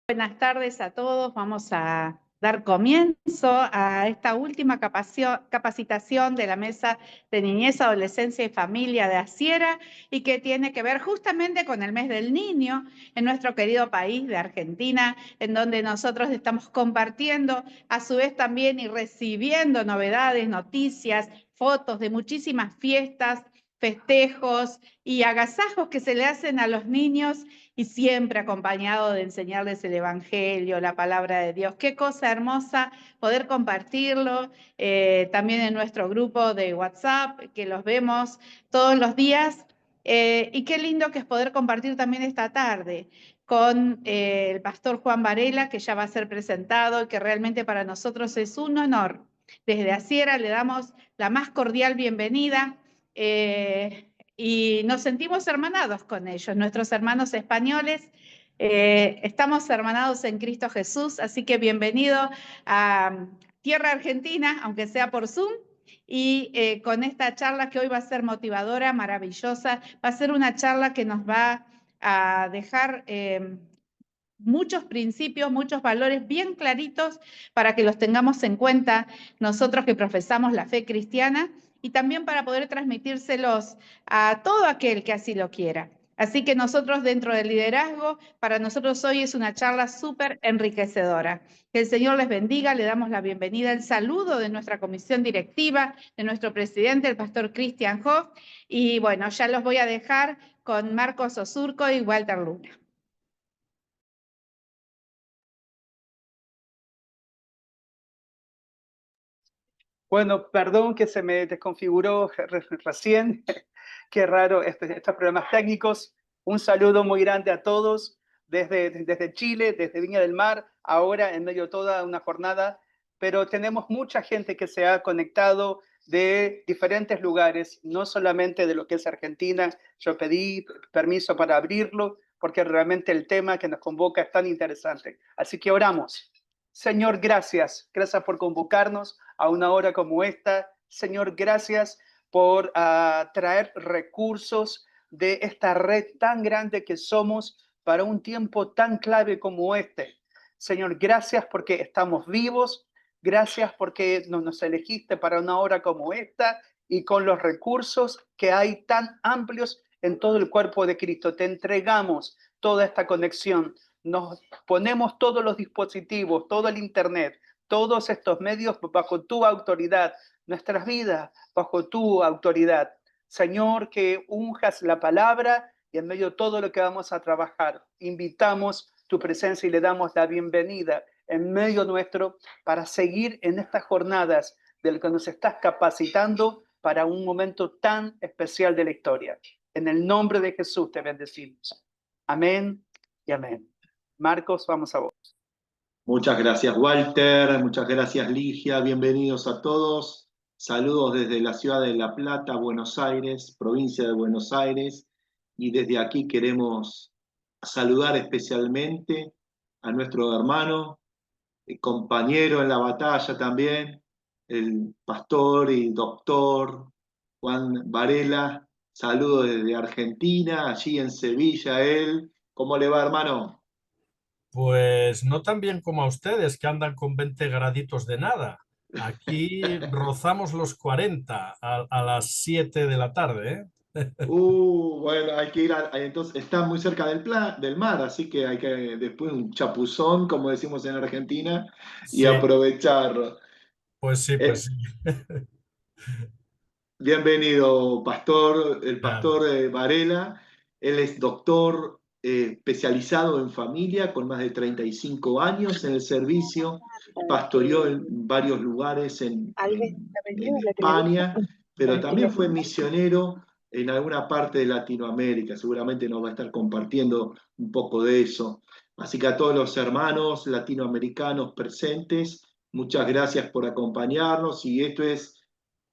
Buenas tardes a todos. Vamos a dar comienzo a esta última capacitación de la Mesa de Niñez, Adolescencia y Familia de Asiera y que tiene que ver justamente con el mes del niño en nuestro querido país de Argentina, en donde nosotros estamos compartiendo a su vez también y recibiendo novedades, noticias, fotos de muchísimas fiestas, festejos y agasajos que se le hacen a los niños y siempre acompañado de enseñarles el Evangelio, la palabra de Dios. Qué cosa hermosa poder compartirlo también en nuestro grupo de WhatsApp, que los vemos todos los días. Y qué lindo que es poder compartir también esta tarde con el pastor Juan Varela, que ya va a ser presentado y que realmente para nosotros es un honor. Desde Asiera le damos la más cordial bienvenida. Y nos sentimos hermanados con ellos, nuestros hermanos españoles. Estamos hermanados en Cristo Jesús, así que bienvenido a Tierra Argentina, aunque sea por Zoom, y con esta charla que hoy va a ser motivadora, maravillosa. Va a ser una charla que nos va a dejar muchos principios, muchos valores bien claritos para que los tengamos en cuenta nosotros que profesamos la fe cristiana y también para poder transmitírselos a todo aquel que así lo quiera. Así que nosotros dentro del liderazgo, para nosotros hoy es una charla súper enriquecedora. Que el Señor les bendiga, le damos la bienvenida, el saludo de nuestra comisión directiva, de nuestro presidente, el pastor Christian Hoff, y bueno, ya los voy a dejar con Marcos Osurco y Walter Luna. Bueno, perdón que se me desconfiguró recién. Qué raro estos problemas técnicos. Un saludo muy grande a todos desde Chile, desde Viña del Mar, ahora en medio de toda una jornada. Pero tenemos mucha gente que se ha conectado de diferentes lugares, no solamente de lo que es Argentina. Yo pedí permiso para abrirlo porque realmente el tema que nos convoca es tan interesante. Así que oramos. Señor, gracias. Gracias por convocarnos a una hora como esta. Señor, gracias por traer recursos de esta red tan grande que somos para un tiempo tan clave como este. Señor, gracias porque estamos vivos. Gracias porque nos elegiste para una hora como esta y con los recursos que hay tan amplios en todo el cuerpo de Cristo. Te entregamos toda esta conexión. Nos ponemos todos los dispositivos, todo el internet, todos estos medios bajo tu autoridad, nuestras vidas bajo tu autoridad. Señor, que unjas la palabra y en medio de todo lo que vamos a trabajar, invitamos tu presencia y le damos la bienvenida en medio nuestro para seguir en estas jornadas del que nos estás capacitando para un momento tan especial de la historia. En el nombre de Jesús te bendecimos. Amén y amén. Marcos, vamos a vos. Muchas gracias, Walter. Muchas gracias, Ligia. Bienvenidos a todos. Saludos desde la ciudad de La Plata, Buenos Aires, provincia de Buenos Aires. Y desde aquí queremos saludar especialmente a nuestro hermano, compañero en la batalla también, el pastor y doctor Juan Varela. Saludos desde Argentina, allí en Sevilla, él. ¿Cómo le va, hermano? Pues no tan bien como a ustedes, que andan con 20 graditos de nada. Aquí rozamos los 40 a las 7 de la tarde, ¿eh? Bueno, hay que ir entonces está muy cerca del mar, así que hay que después un chapuzón, como decimos en Argentina, y Sí, aprovecharlo. pues sí, Eh, pues sí. Bienvenido, pastor, el Gracias. pastor Varela. Él es doctor especializado en familia con más de 35 años en el servicio. Pastoreó en varios lugares en España, pero también fue misionero en alguna parte de Latinoamérica. Seguramente nos va a estar compartiendo un poco de eso. Así que a todos los hermanos latinoamericanos presentes, muchas gracias por acompañarnos y esto es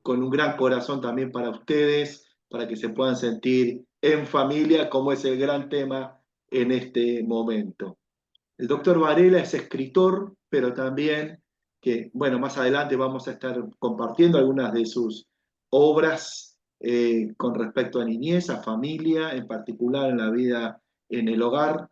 con un gran corazón también para ustedes, para que se puedan sentir en familia, como es el gran tema en este momento. El doctor Varela es escritor, pero también que, bueno, más adelante vamos a estar compartiendo algunas de sus obras con respecto a niñez, a familia, en particular en la vida en el hogar.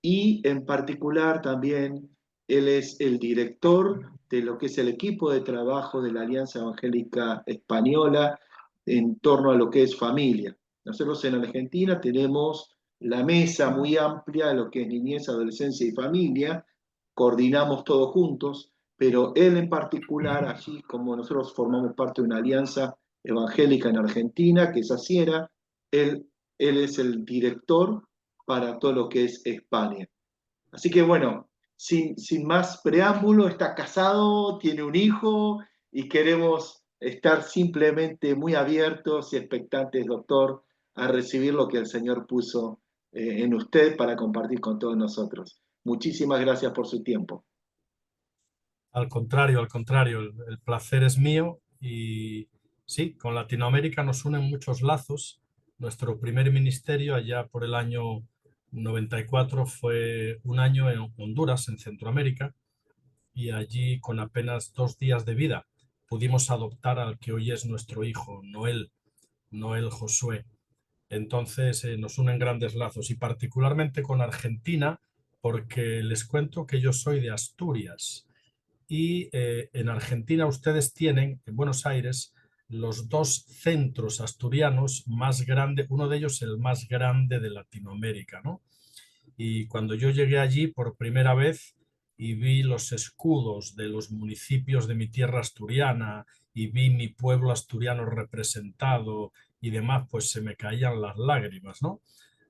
y en particular también él es el director de lo que es el equipo de trabajo de la Alianza Evangélica Española en torno a lo que es familia. Nosotros en Argentina tenemos la mesa muy amplia de lo que es niñez, adolescencia y familia, coordinamos todos juntos, pero él en particular, allí como nosotros formamos parte de una alianza evangélica en Argentina, que es Asiera, él es el director para todo lo que es España. Así que bueno, sin más preámbulo, está casado, tiene un hijo y queremos estar simplemente muy abiertos y expectantes, doctor, a recibir lo que el Señor puso en usted para compartir con todos nosotros. Muchísimas gracias por su tiempo. Al contrario, el placer es mío y sí, con Latinoamérica nos unen muchos lazos. Nuestro primer ministerio allá por el año 94 fue un año en Honduras, en Centroamérica, y allí con apenas 2 días de vida pudimos adoptar al que hoy es nuestro hijo, Noel Josué. Entonces nos unen grandes lazos y particularmente con Argentina porque les cuento que yo soy de Asturias y en Argentina ustedes tienen, en Buenos Aires, los 2 centros asturianos más grandes, uno de ellos el más grande de Latinoamérica, ¿no? Y cuando yo llegué allí por primera vez y vi los escudos de los municipios de mi tierra asturiana y vi mi pueblo asturiano representado y demás, pues se me caían las lágrimas, ¿no?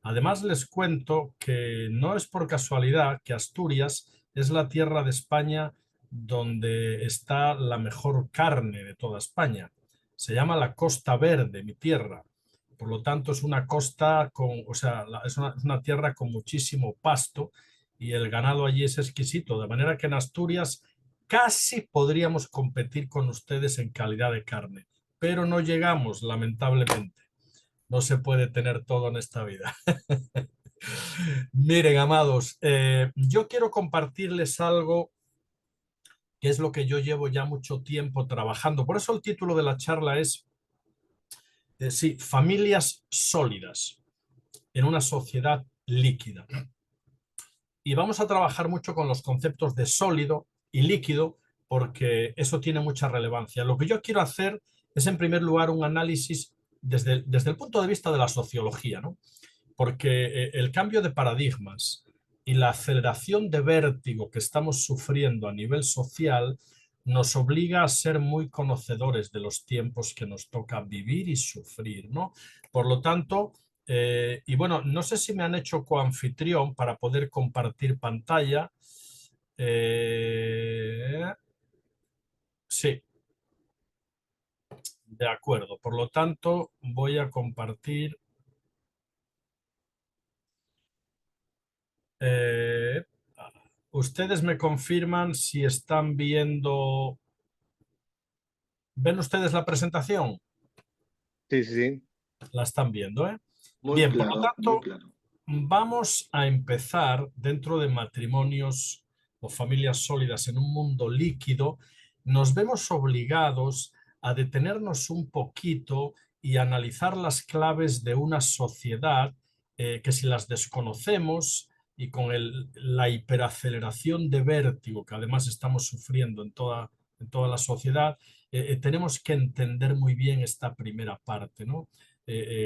Además les cuento que no es por casualidad que Asturias es la tierra de España donde está la mejor carne de toda España. Se llama la Costa Verde, mi tierra. Por lo tanto, es una costa con, o sea, es una tierra con muchísimo pasto y el ganado allí es exquisito. De manera que en Asturias casi podríamos competir con ustedes en calidad de carne, pero no llegamos, lamentablemente. No se puede tener todo en esta vida. Miren, amados, yo quiero compartirles algo que es lo que yo llevo ya mucho tiempo trabajando. Por eso el título de la charla es, sí, familias sólidas en una sociedad líquida. Y vamos a trabajar mucho con los conceptos de sólido y líquido porque eso tiene mucha relevancia. Lo que yo quiero hacer es, en primer lugar, un análisis desde el punto de vista de la sociología, ¿no? Porque el cambio de paradigmas y la aceleración de vértigo que estamos sufriendo a nivel social nos obliga a ser muy conocedores de los tiempos que nos toca vivir y sufrir, ¿no? Por lo tanto, y bueno, no sé si me han hecho coanfitrión para poder compartir pantalla. Sí, de acuerdo. Por lo tanto, voy a compartir. Ustedes me confirman si están viendo. ¿Ven ustedes la presentación? Sí, sí, sí. La están viendo, ¿eh? Muy Bien, claro, por lo muy tanto, claro. vamos a empezar dentro de matrimonios o familias sólidas en un mundo líquido. Nos vemos obligados a detenernos un poquito y analizar las claves de una sociedad que si las desconocemos y con la hiperaceleración de vértigo que además estamos sufriendo en toda la sociedad, tenemos que entender muy bien esta primera parte, ¿no?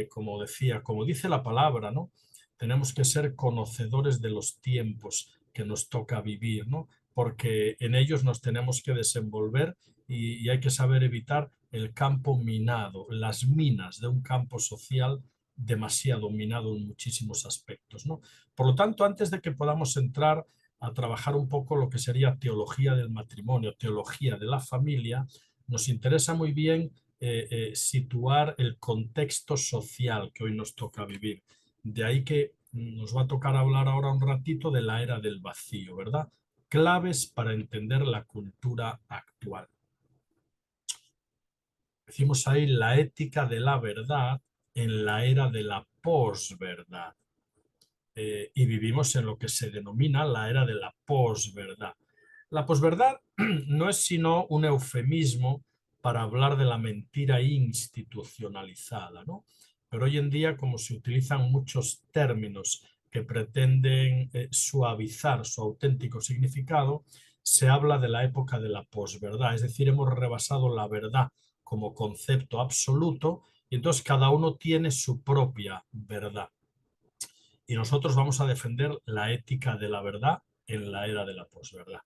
Como decía, como dice la palabra, ¿no? Tenemos que ser conocedores de los tiempos que nos toca vivir, ¿no? Porque en ellos nos tenemos que desenvolver y hay que saber evitar el campo minado, las minas de un campo social demasiado minado en muchísimos aspectos, ¿no? Por lo tanto, antes de que podamos entrar a trabajar un poco lo que sería teología del matrimonio, teología de la familia, nos interesa muy bien situar el contexto social que hoy nos toca vivir. De ahí que nos va a tocar hablar ahora un ratito de la era del vacío, ¿verdad? Claves para entender la cultura actual. Decimos ahí la ética de la verdad en la era de la posverdad. Y vivimos en lo que se denomina la era de la posverdad. La posverdad no es sino un eufemismo para hablar de la mentira institucionalizada, ¿no? Pero hoy en día, como se utilizan muchos términos que pretenden suavizar su auténtico significado, se habla de la época de la posverdad, es decir, hemos rebasado la verdad como concepto absoluto y entonces cada uno tiene su propia verdad. Y nosotros vamos a defender la ética de la verdad en la era de la posverdad.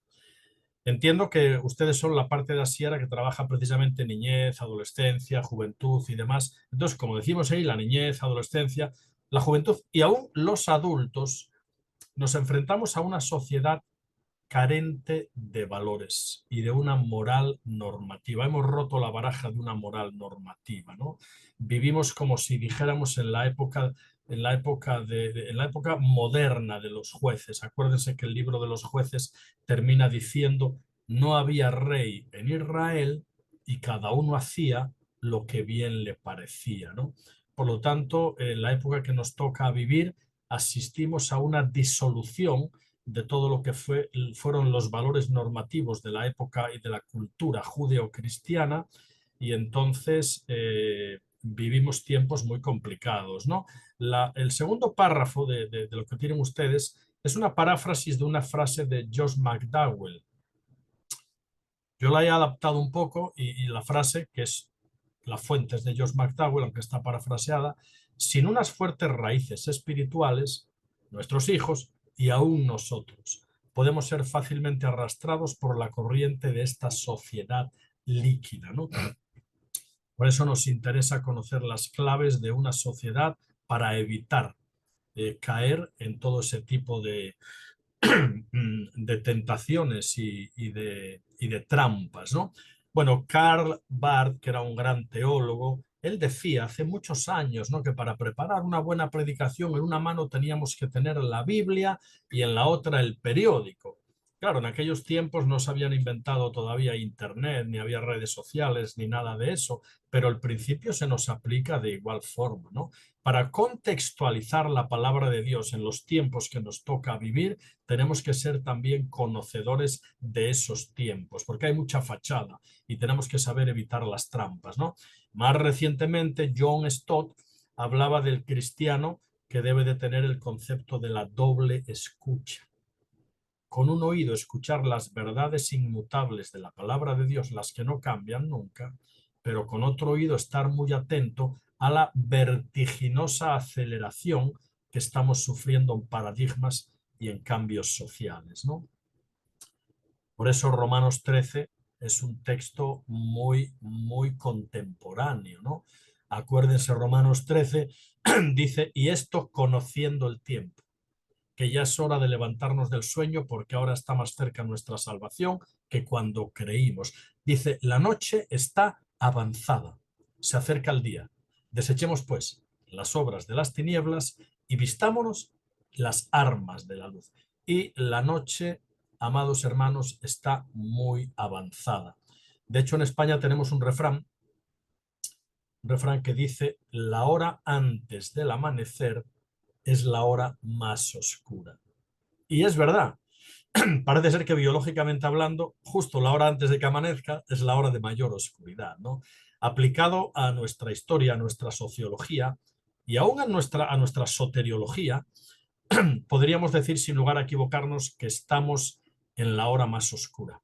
Entiendo que ustedes son la parte de Asiera que trabaja precisamente niñez, adolescencia, juventud y demás. Entonces, como decimos ahí, la niñez, adolescencia, la juventud y aún los adultos nos enfrentamos a una sociedad carente de valores y de una moral normativa. Hemos roto la baraja de una moral normativa, ¿no? Vivimos como si dijéramos en la época moderna de los jueces. Acuérdense que el libro de los jueces termina diciendo: no había rey en Israel y cada uno hacía lo que bien le parecía, ¿no? Por lo tanto, en la época que nos toca vivir, asistimos a una disolución de todo lo que fueron los valores normativos de la época y de la cultura judeocristiana, y entonces vivimos tiempos muy complicados, ¿no? El segundo párrafo de lo que tienen ustedes es una paráfrasis de una frase de Josh McDowell. Yo la he adaptado un poco y la frase, que es la fuente es de Josh McDowell, aunque está parafraseada: sin unas fuertes raíces espirituales, nuestros hijos y aún nosotros podemos ser fácilmente arrastrados por la corriente de esta sociedad líquida, ¿no? Por eso nos interesa conocer las claves de una sociedad para evitar caer en todo ese tipo de tentaciones y de trampas, ¿no? Bueno, Karl Barth, que era un gran teólogo, él decía hace muchos años, ¿no?, que para preparar una buena predicación en una mano teníamos que tener la Biblia y en la otra el periódico. Claro, en aquellos tiempos no se habían inventado todavía Internet, ni había redes sociales, ni nada de eso, pero el principio se nos aplica de igual forma, ¿no? Para contextualizar la palabra de Dios en los tiempos que nos toca vivir, tenemos que ser también conocedores de esos tiempos, porque hay mucha fachada y tenemos que saber evitar las trampas, ¿no? Más recientemente, John Stott hablaba del cristiano que debe de tener el concepto de la doble escucha. Con un oído escuchar las verdades inmutables de la palabra de Dios, las que no cambian nunca, pero con otro oído estar muy atento a la vertiginosa aceleración que estamos sufriendo en paradigmas y en cambios sociales, ¿no? Por eso Romanos 13 es un texto muy, muy contemporáneo, ¿no? Acuérdense, Romanos 13 dice: y esto conociendo el tiempo, que ya es hora de levantarnos del sueño porque ahora está más cerca nuestra salvación que cuando creímos. Dice: la noche está avanzada, se acerca el día. Desechemos pues las obras de las tinieblas y vistámonos las armas de la luz. Y la noche, amados hermanos, está muy avanzada. De hecho, en España tenemos un refrán que dice: la hora antes del amanecer es la hora más oscura. Y es verdad, parece ser que biológicamente hablando, justo la hora antes de que amanezca es la hora de mayor oscuridad, ¿no? Aplicado a nuestra historia, a nuestra sociología y aún a nuestra soteriología, podríamos decir sin lugar a equivocarnos que estamos en la hora más oscura,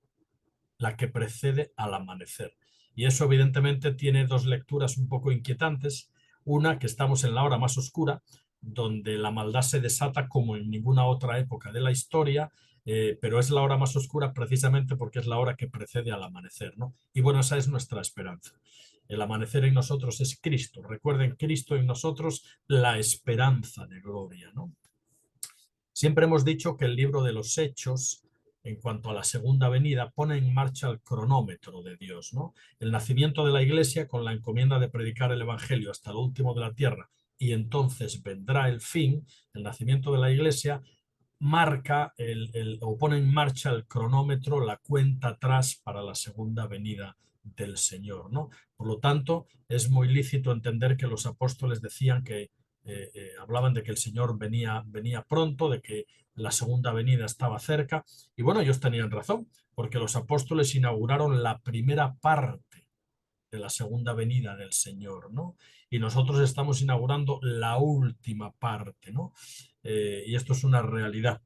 la que precede al amanecer. Y eso evidentemente tiene dos lecturas un poco inquietantes. Una, que estamos en la hora más oscura, donde la maldad se desata como en ninguna otra época de la historia, pero es la hora más oscura precisamente porque es la hora que precede al amanecer, ¿no? Y bueno, esa es nuestra esperanza. El amanecer en nosotros es Cristo. Recuerden, Cristo en nosotros, la esperanza de gloria, ¿no? Siempre hemos dicho que el libro de los Hechos, en cuanto a la segunda venida, pone en marcha el cronómetro de Dios, ¿no? El nacimiento de la Iglesia con la encomienda de predicar el Evangelio hasta lo último de la tierra, y entonces vendrá el fin. El nacimiento de la Iglesia marca o pone en marcha el cronómetro, la cuenta atrás para la segunda venida del Señor, ¿no? Por lo tanto, es muy lícito entender que los apóstoles decían que hablaban de que el Señor venía pronto, de que la segunda venida estaba cerca, y bueno, ellos tenían razón, porque los apóstoles inauguraron la primera parte de la segunda venida del Señor, ¿no? y nosotros estamos inaugurando la última parte, ¿no? Y esto es una realidad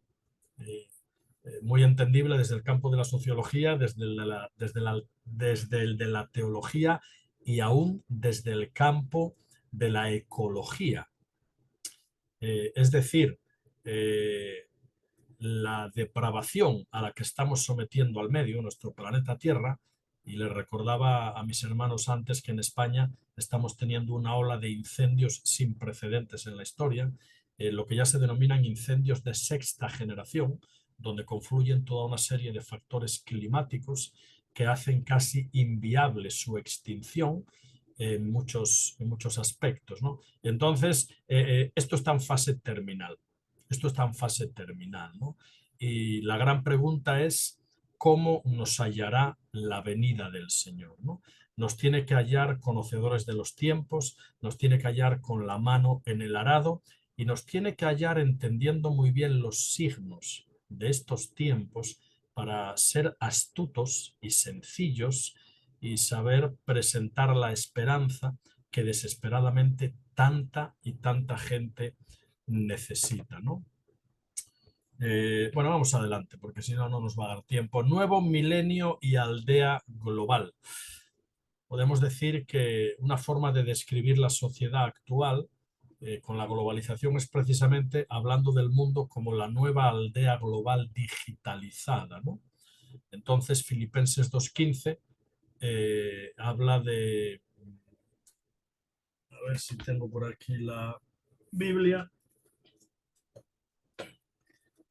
muy entendible desde el campo de la sociología, desde el de la teología y aún desde el campo de la ecología. Es decir, la depravación a la que estamos sometiendo al medio, nuestro planeta Tierra, y les recordaba a mis hermanos antes que en España estamos teniendo una ola de incendios sin precedentes en la historia, lo que ya se denominan incendios de sexta generación, donde confluyen toda una serie de factores climáticos que hacen casi inviable su extinción en muchos aspectos, ¿no? Entonces, esto está en fase terminal. Esto está en fase terminal, ¿no? Y la gran pregunta es cómo nos hallará la venida del Señor, ¿no? Nos tiene que hallar conocedores de los tiempos, nos tiene que hallar con la mano en el arado y nos tiene que hallar entendiendo muy bien los signos de estos tiempos para ser astutos y sencillos y saber presentar la esperanza que desesperadamente tanta y tanta gente necesita, ¿no? Bueno, vamos adelante, porque si no, no nos va a dar tiempo. Nuevo milenio y aldea global. Podemos decir que una forma de describir la sociedad actual con la globalización es precisamente hablando del mundo como la nueva aldea global digitalizada, ¿no? Entonces, Filipenses 2:15 habla de... A ver si tengo por aquí la Biblia.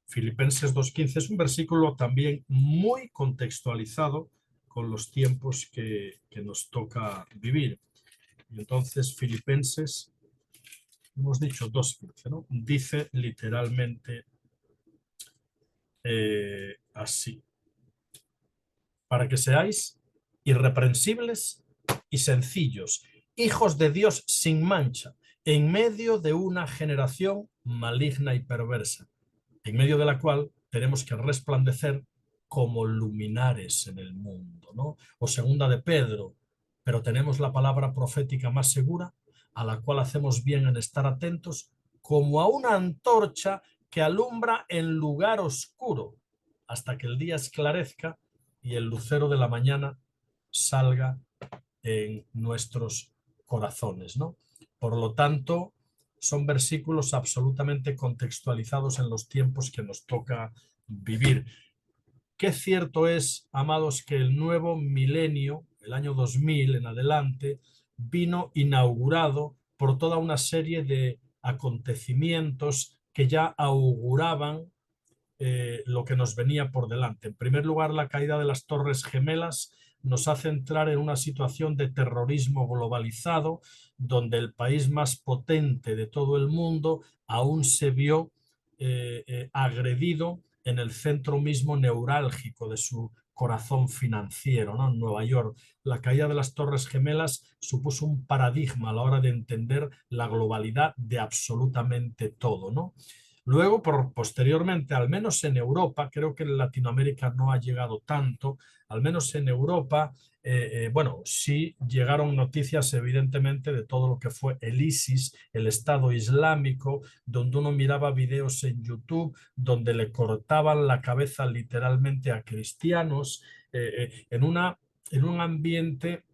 Filipenses 2:15 es un versículo también muy contextualizado con los tiempos que nos toca vivir. Y entonces Filipenses, hemos dicho 2:15, ¿no? Dice literalmente así: para que seáis irreprensibles y sencillos, hijos de Dios sin mancha, en medio de una generación maligna y perversa, en medio de la cual tenemos que resplandecer como luminares en el mundo, ¿no? O segunda de Pedro, pero tenemos la palabra profética más segura, a la cual hacemos bien en estar atentos, como a una antorcha que alumbra en lugar oscuro, hasta que el día esclarezca y el lucero de la mañana salga en nuestros corazones, ¿no? Por lo tanto, son versículos absolutamente contextualizados en los tiempos que nos toca vivir. Qué cierto es, amados, que el nuevo milenio, el año 2000 en adelante, vino inaugurado por toda una serie de acontecimientos que ya auguraban lo que nos venía por delante. En primer lugar, la caída de las Torres Gemelas nos hace entrar en una situación de terrorismo globalizado, donde el país más potente de todo el mundo aún se vio agredido en el centro mismo neurálgico de su corazón financiero, ¿no? En Nueva York. La caída de las Torres Gemelas supuso un paradigma a la hora de entender la globalidad de absolutamente todo, ¿no? Luego, posteriormente, al menos en Europa, creo que en Latinoamérica no ha llegado tanto, al menos en Europa, bueno, sí llegaron noticias evidentemente de todo lo que fue el ISIS, el Estado Islámico, donde uno miraba videos en YouTube, donde le cortaban la cabeza literalmente a cristianos, en un ambiente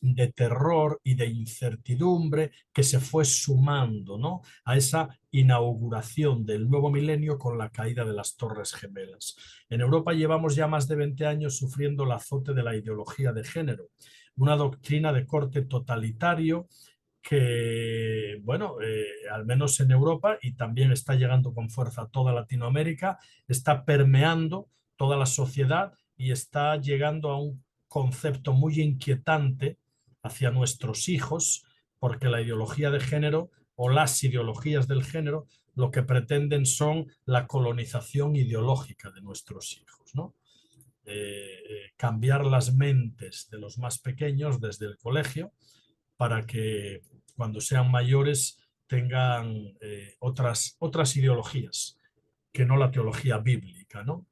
de terror y de incertidumbre que se fue sumando, ¿no?, a esa inauguración del nuevo milenio con la caída de las Torres Gemelas. En Europa llevamos ya más de 20 años sufriendo el azote de la ideología de género, una doctrina de corte totalitario que, bueno, al menos en Europa y también está llegando con fuerza a toda Latinoamérica, está permeando toda la sociedad y está llegando a un concepto muy inquietante hacia nuestros hijos, porque la ideología de género o las ideologías del género lo que pretenden son la colonización ideológica de nuestros hijos, ¿no? Cambiar las mentes de los más pequeños desde el colegio para que cuando sean mayores tengan otras ideologías que no la teología bíblica, ¿no?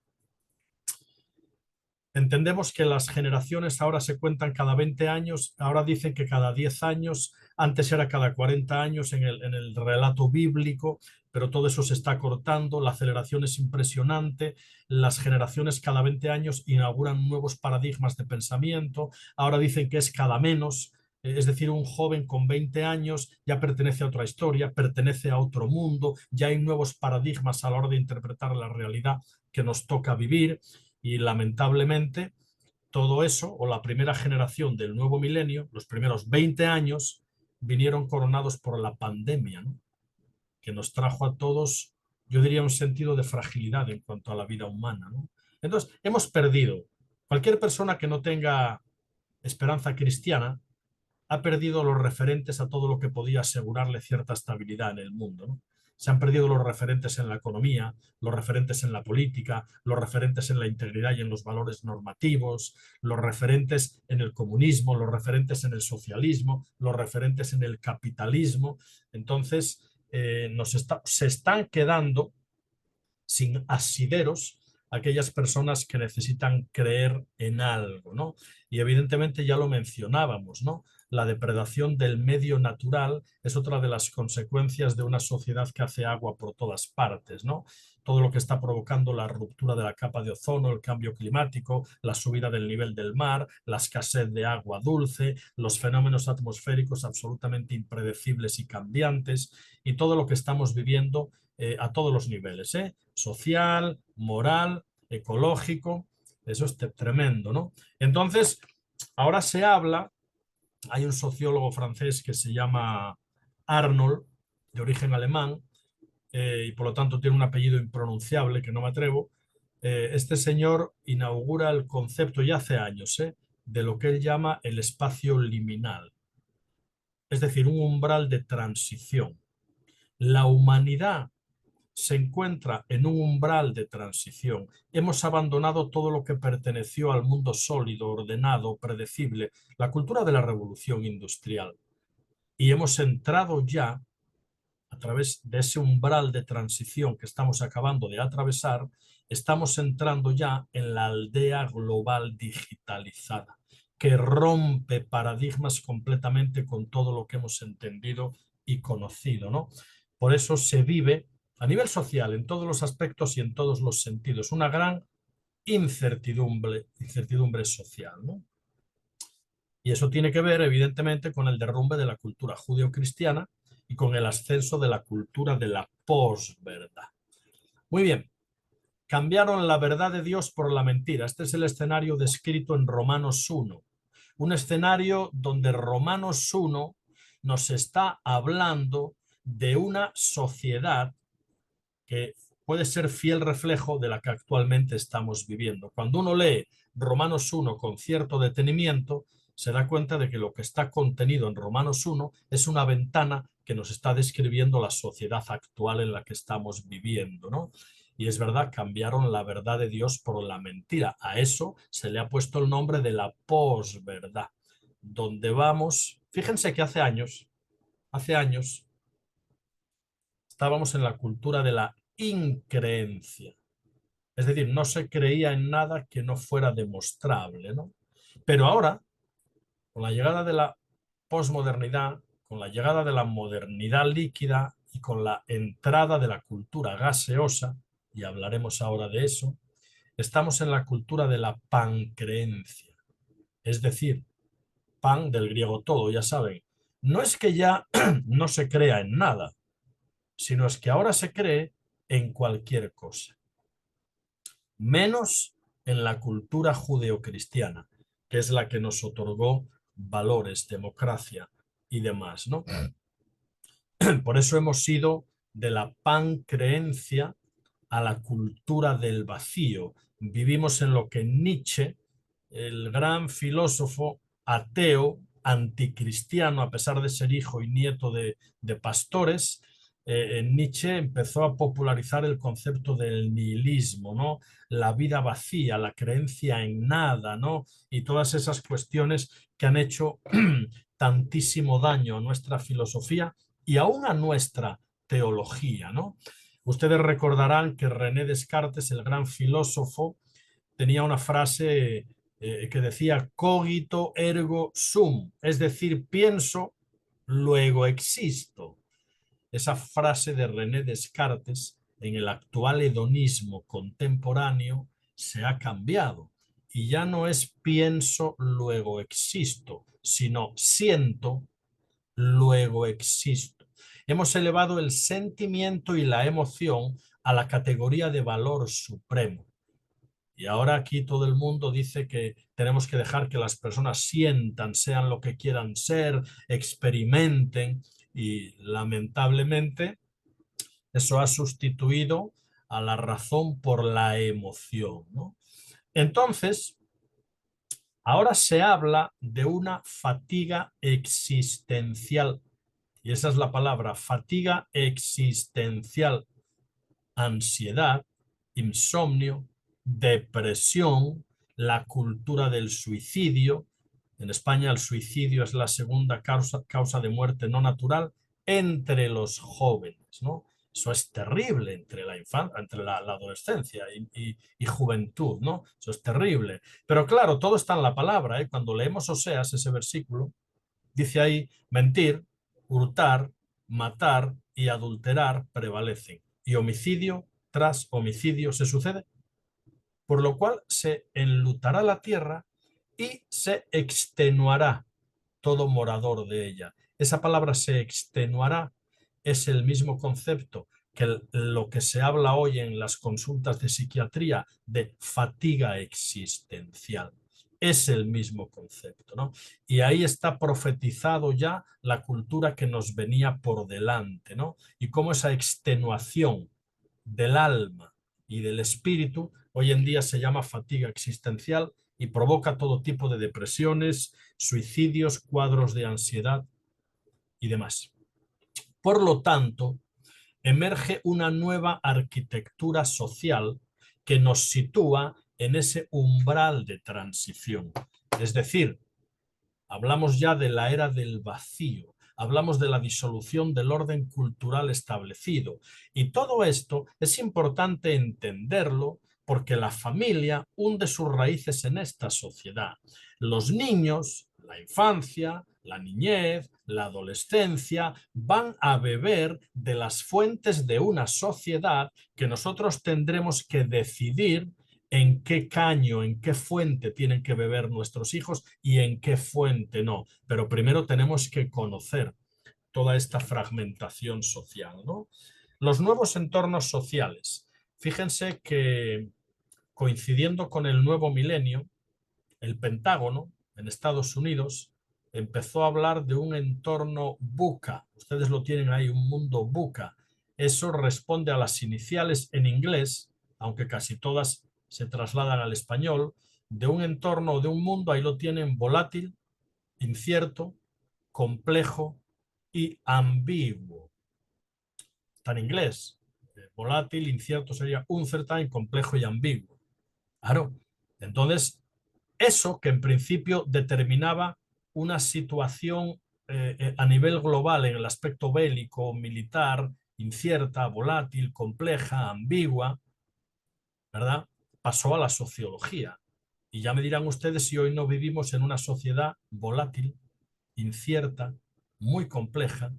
Entendemos que las generaciones ahora se cuentan cada 20 años, ahora dicen que cada 10 años Antes era cada 40 años en el relato bíblico, pero todo eso se está cortando, la aceleración es impresionante, las generaciones cada 20 años inauguran nuevos paradigmas de pensamiento, ahora dicen que es cada menos, es decir, un joven con 20 años ya pertenece a otra historia, pertenece a otro mundo, ya hay nuevos paradigmas a la hora de interpretar la realidad que nos toca vivir y lamentablemente todo eso, o la primera generación del nuevo milenio, los primeros 20 años, vinieron coronados por la pandemia, ¿no? Que nos trajo a todos, yo diría, un sentido de fragilidad en cuanto a la vida humana, ¿no? Entonces, hemos perdido. Cualquier persona que no tenga esperanza cristiana ha perdido los referentes a todo lo que podía asegurarle cierta estabilidad en el mundo, ¿no? Se han perdido los referentes en la economía, los referentes en la política, los referentes en la integridad y en los valores normativos, los referentes en el comunismo, los referentes en el socialismo, los referentes en el capitalismo. Entonces, se están quedando sin asideros aquellas personas que necesitan creer en algo, ¿no? Y evidentemente ya lo mencionábamos, ¿no? La depredación del medio natural es otra de las consecuencias de una sociedad que hace agua por todas partes, ¿no? Todo lo que está provocando la ruptura de la capa de ozono, el cambio climático, la subida del nivel del mar, la escasez de agua dulce, los fenómenos atmosféricos absolutamente impredecibles y cambiantes, y todo lo que estamos viviendo a todos los niveles, social, moral, ecológico, eso es tremendo, ¿no? Entonces, ahora se habla, hay un sociólogo francés que se llama Arnold, de origen alemán, y por lo tanto tiene un apellido impronunciable que no me atrevo. Este señor inaugura el concepto ya hace años, de lo que él llama el espacio liminal, es decir, un umbral de transición. La humanidad se encuentra en un umbral de transición. Hemos abandonado todo lo que perteneció al mundo sólido, ordenado, predecible, la cultura de la revolución industrial. Y hemos entrado ya, a través de ese umbral de transición que estamos acabando de atravesar, estamos entrando ya en la aldea global digitalizada, que rompe paradigmas completamente con todo lo que hemos entendido y conocido, ¿no? Por eso se vive a nivel social, en todos los aspectos y en todos los sentidos, una gran incertidumbre social, ¿no? Y eso tiene que ver, evidentemente, con el derrumbe de la cultura judeocristiana y con el ascenso de la cultura de la posverdad. Muy bien, cambiaron la verdad de Dios por la mentira. Este es el escenario descrito en Romanos 1. Un escenario donde Romanos 1 nos está hablando de una sociedad que puede ser fiel reflejo de la que actualmente estamos viviendo. Cuando uno lee Romanos 1 con cierto detenimiento, se da cuenta de que lo que está contenido en Romanos 1 es una ventana que nos está describiendo la sociedad actual en la que estamos viviendo, ¿no? Y es verdad, cambiaron la verdad de Dios por la mentira. A eso se le ha puesto el nombre de la posverdad, donde vamos, fíjense que hace años, estábamos en la cultura de la increencia. Es decir, no se creía en nada que no fuera demostrable, ¿no? Pero ahora, con la llegada de la posmodernidad, con la llegada de la modernidad líquida y con la entrada de la cultura gaseosa, y hablaremos ahora de eso, estamos en la cultura de la pancreencia. Es decir, pan del griego todo, ya saben. No es que ya no se crea en nada, sino es que ahora se cree en cualquier cosa, menos en la cultura judeocristiana, que es la que nos otorgó valores, democracia y demás, ¿no? Por eso hemos ido de la pancreencia a la cultura del vacío. Vivimos en lo que Nietzsche, el gran filósofo ateo, anticristiano, a pesar de ser hijo y nieto de pastores, Nietzsche empezó a popularizar el concepto del nihilismo, ¿no? La vida vacía, la creencia en nada, ¿no? Y todas esas cuestiones que han hecho tantísimo daño a nuestra filosofía y aún a nuestra teología, ¿no? Ustedes recordarán que René Descartes, el gran filósofo, tenía una frase que decía cogito ergo sum, es decir, pienso, luego existo. Esa frase de René Descartes en el actual hedonismo contemporáneo se ha cambiado y ya no es pienso, luego existo, sino siento, luego existo. Hemos elevado el sentimiento y la emoción a la categoría de valor supremo. Y ahora aquí todo el mundo dice que tenemos que dejar que las personas sientan, sean lo que quieran ser, experimenten, y lamentablemente eso ha sustituido a la razón por la emoción, ¿no? Entonces, ahora se habla de una fatiga existencial, y esa es la palabra, fatiga existencial, ansiedad, insomnio, depresión, la cultura del suicidio. En España el suicidio es la segunda causa de muerte no natural entre los jóvenes, ¿no? Eso es terrible entre la infancia, entre la adolescencia y juventud, ¿no? Eso es terrible. Pero claro, todo está en la palabra, ¿eh? Cuando leemos Oseas, ese versículo, dice ahí, mentir, hurtar, matar y adulterar prevalecen. Y homicidio tras homicidio se sucede, por lo cual se enlutará la tierra y se extenuará todo morador de ella. Esa palabra se extenuará es el mismo concepto que lo que se habla hoy en las consultas de psiquiatría de fatiga existencial. Es el mismo concepto, ¿no? Y ahí está profetizado ya la cultura que nos venía por delante, ¿no? Y cómo esa extenuación del alma y del espíritu hoy en día se llama fatiga existencial y provoca todo tipo de depresiones, suicidios, cuadros de ansiedad y demás. Por lo tanto, emerge una nueva arquitectura social que nos sitúa en ese umbral de transición. Es decir, hablamos ya de la era del vacío, hablamos de la disolución del orden cultural establecido. Y todo esto es importante entenderlo porque la familia hunde sus raíces en esta sociedad. Los niños, la infancia, la niñez, la adolescencia, van a beber de las fuentes de una sociedad que nosotros tendremos que decidir en qué caño, en qué fuente tienen que beber nuestros hijos y en qué fuente no. Pero primero tenemos que conocer toda esta fragmentación social, ¿no? Los nuevos entornos sociales. Fíjense que coincidiendo con el nuevo milenio, el Pentágono en Estados Unidos empezó a hablar de un entorno VUCA. Ustedes lo tienen ahí, un mundo VUCA. Eso responde a las iniciales en inglés, aunque casi todas se trasladan al español, de un entorno o de un mundo, ahí lo tienen, volátil, incierto, complejo y ambiguo. Está en inglés. Volátil, incierto sería uncertain, complejo y ambiguo. Claro. Entonces, eso que en principio determinaba una situación a nivel global en el aspecto bélico, militar, incierta, volátil, compleja, ambigua, ¿verdad? Pasó a la sociología. Y ya me dirán ustedes si hoy no vivimos en una sociedad volátil, incierta, muy compleja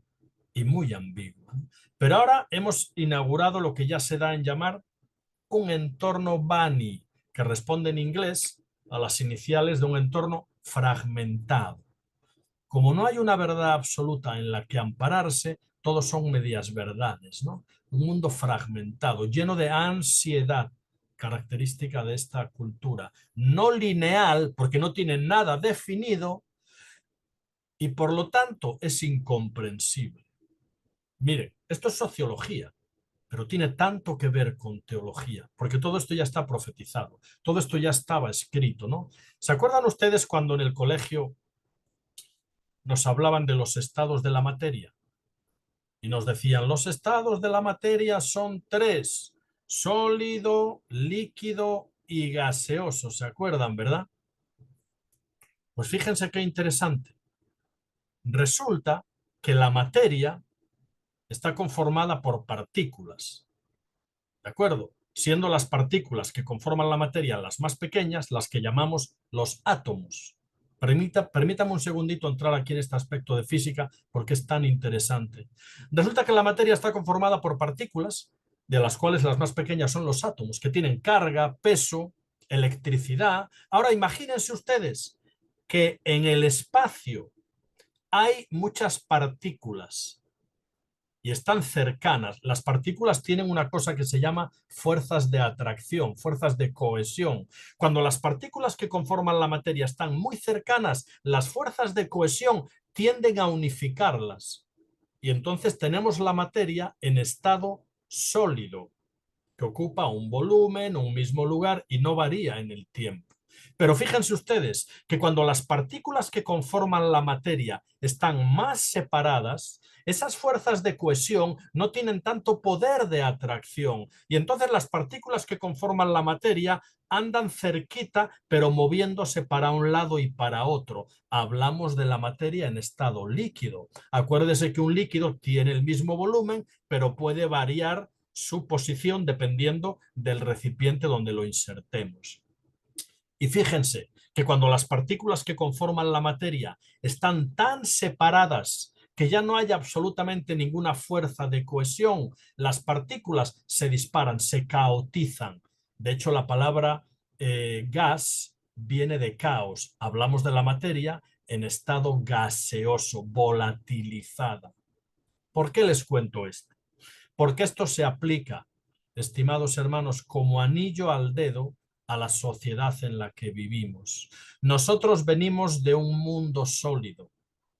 y muy ambigua. Pero ahora hemos inaugurado lo que ya se da en llamar un entorno BANI, que responde en inglés a las iniciales de un entorno fragmentado. Como no hay una verdad absoluta en la que ampararse, todos son medias verdades, ¿no? Un mundo fragmentado, lleno de ansiedad, característica de esta cultura. No lineal, porque no tiene nada definido y por lo tanto es incomprensible. Miren, esto es sociología, pero tiene tanto que ver con teología, porque todo esto ya está profetizado, todo esto ya estaba escrito, ¿no? ¿Se acuerdan ustedes cuando en el colegio nos hablaban de los estados de la materia? Y nos decían, los estados de la materia son 3, sólido, líquido y gaseoso, ¿se acuerdan, verdad? Pues fíjense qué interesante. Resulta que la materia está conformada por partículas, ¿de acuerdo? Siendo las partículas que conforman la materia las más pequeñas, las que llamamos los átomos. Permítame un segundito entrar aquí en este aspecto de física porque es tan interesante. Resulta que la materia está conformada por partículas, de las cuales las más pequeñas son los átomos, que tienen carga, peso, electricidad. Ahora imagínense ustedes que en el espacio hay muchas partículas y están cercanas. Las partículas tienen una cosa que se llama fuerzas de atracción, fuerzas de cohesión. Cuando las partículas que conforman la materia están muy cercanas, las fuerzas de cohesión tienden a unificarlas. Y entonces tenemos la materia en estado sólido, que ocupa un volumen, un mismo lugar y no varía en el tiempo. Pero fíjense ustedes que cuando las partículas que conforman la materia están más separadas, esas fuerzas de cohesión no tienen tanto poder de atracción y entonces las partículas que conforman la materia andan cerquita pero moviéndose para un lado y para otro. Hablamos de la materia en estado líquido. Acuérdese que un líquido tiene el mismo volumen pero puede variar su posición dependiendo del recipiente donde lo insertemos. Y fíjense que cuando las partículas que conforman la materia están tan separadas que ya no hay absolutamente ninguna fuerza de cohesión, las partículas se disparan, se caotizan. De hecho, la palabra gas viene de caos. Hablamos de la materia en estado gaseoso, volatilizada. ¿Por qué les cuento esto? Porque esto se aplica, estimados hermanos, como anillo al dedo a la sociedad en la que vivimos. Nosotros venimos de un mundo sólido.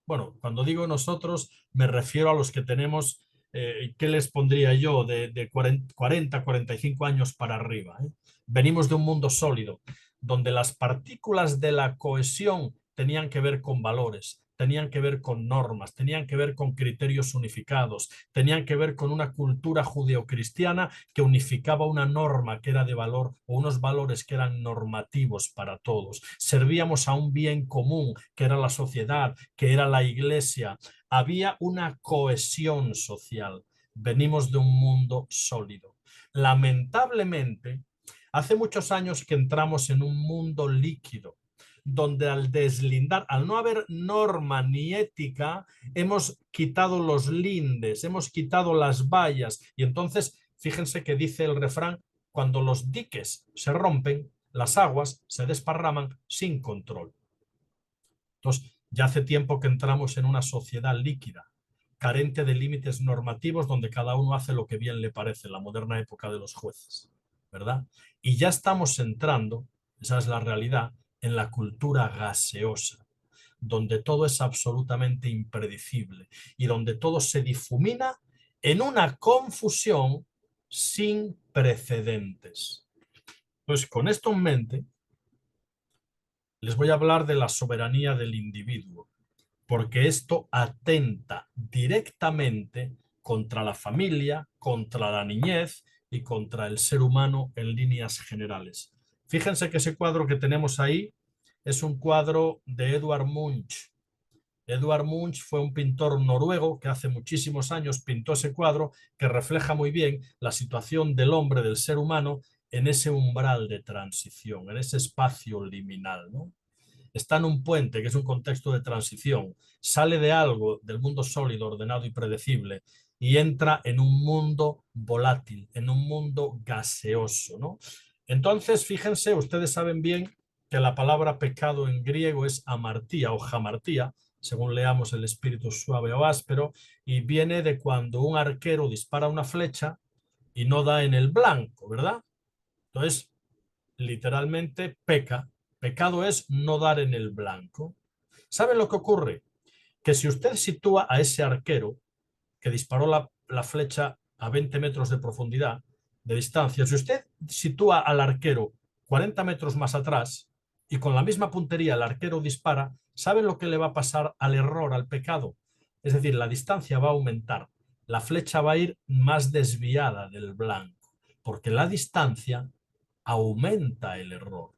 Bueno, cuando digo nosotros, me refiero a los que tenemos, ¿qué les pondría yo? De 40, 45 años para arriba. Venimos de un mundo sólido, donde las partículas de la cohesión tenían que ver con valores, tenían que ver con normas, tenían que ver con criterios unificados, tenían que ver con una cultura judeocristiana que unificaba una norma que era de valor o unos valores que eran normativos para todos. Servíamos a un bien común que era la sociedad, que era la iglesia. Había una cohesión social. Venimos de un mundo sólido. Lamentablemente, hace muchos años que entramos en un mundo líquido, donde al deslindar, al no haber norma ni ética, hemos quitado los lindes, hemos quitado las vallas y entonces fíjense que dice el refrán, cuando los diques se rompen, las aguas se desparraman sin control. Entonces, ya hace tiempo que entramos en una sociedad líquida, carente de límites normativos donde cada uno hace lo que bien le parece, la moderna época de los jueces, ¿verdad? Y ya estamos entrando, esa es la realidad, en la cultura gaseosa, donde todo es absolutamente impredecible y donde todo se difumina en una confusión sin precedentes. Pues con esto en mente, les voy a hablar de la soberanía del individuo, porque esto atenta directamente contra la familia, contra la niñez y contra el ser humano en líneas generales. Fíjense que ese cuadro que tenemos ahí es un cuadro de Edvard Munch. Edvard Munch fue un pintor noruego que hace muchísimos años pintó ese cuadro que refleja muy bien la situación del hombre, del ser humano, en ese umbral de transición, en ese espacio liminal, ¿no? Está en un puente, que es un contexto de transición, sale de algo, del mundo sólido, ordenado y predecible, y entra en un mundo volátil, en un mundo gaseoso, ¿no? Entonces, fíjense, ustedes saben bien que la palabra pecado en griego es amartía o jamartía, según leamos el espíritu suave o áspero, y viene de cuando un arquero dispara una flecha y no da en el blanco, ¿verdad? Entonces, literalmente peca. Pecado es no dar en el blanco. ¿Saben lo que ocurre? Que si usted sitúa a ese arquero que disparó la flecha a 20 metros de profundidad, de distancia, si usted sitúa al arquero 40 metros más atrás y con la misma puntería el arquero dispara, ¿saben lo que le va a pasar al error, al pecado? Es decir, la distancia va a aumentar, la flecha va a ir más desviada del blanco, porque la distancia aumenta el error.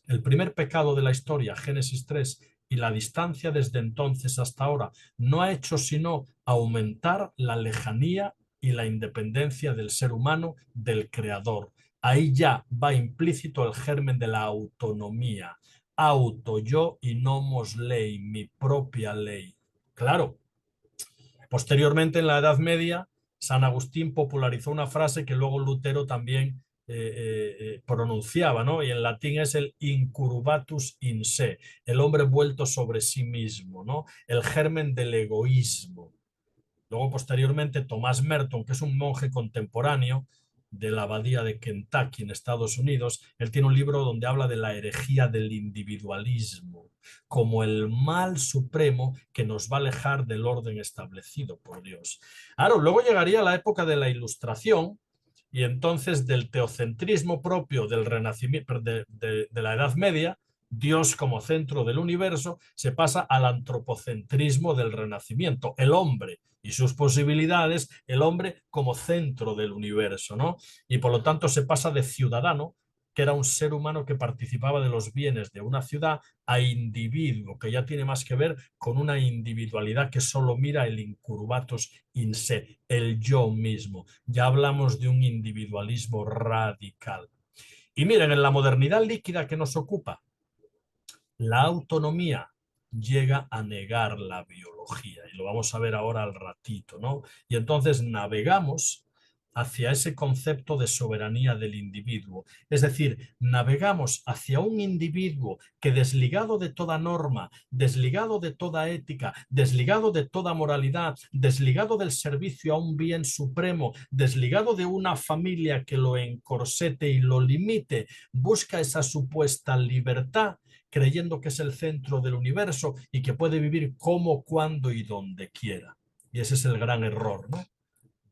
El primer pecado de la historia, Génesis 3, y la distancia desde entonces hasta ahora no ha hecho sino aumentar la lejanía y la independencia del ser humano del creador. Ahí ya va implícito el germen de la autonomía. auto, yo y nomos ley, mi propia ley. Claro, posteriormente en la Edad Media, San Agustín popularizó una frase que luego Lutero también pronunciaba, ¿no? Y en latín es el incurvatus in se, el hombre vuelto sobre sí mismo, ¿no? El germen del egoísmo. Luego, posteriormente, Thomas Merton, que es un monje contemporáneo de la abadía de Kentucky en Estados Unidos, él tiene un libro donde habla de la herejía del individualismo como el mal supremo que nos va a alejar del orden establecido por Dios. Claro, luego llegaría la época de la Ilustración y entonces del teocentrismo propio del Renacimiento, de la Edad Media, Dios como centro del universo, se pasa al antropocentrismo del Renacimiento, el hombre y sus posibilidades, el hombre como centro del universo, ¿no? Y por lo tanto se pasa de ciudadano, que era un ser humano que participaba de los bienes de una ciudad, a individuo, que ya tiene más que ver con una individualidad que solo mira el incurvatus in se, el yo mismo. Ya hablamos de un individualismo radical. Y miren, en la modernidad líquida que nos ocupa, la autonomía llega a negar la biología y lo vamos a ver ahora al ratito, ¿no? Y entonces navegamos hacia ese concepto de soberanía del individuo. Es decir, navegamos hacia un individuo que desligado de toda norma, desligado de toda ética, desligado de toda moralidad, desligado del servicio a un bien supremo, desligado de una familia que lo encorsete y lo limite, busca esa supuesta libertad creyendo que es el centro del universo y que puede vivir como, cuando y donde quiera. Y ese es el gran error, ¿no?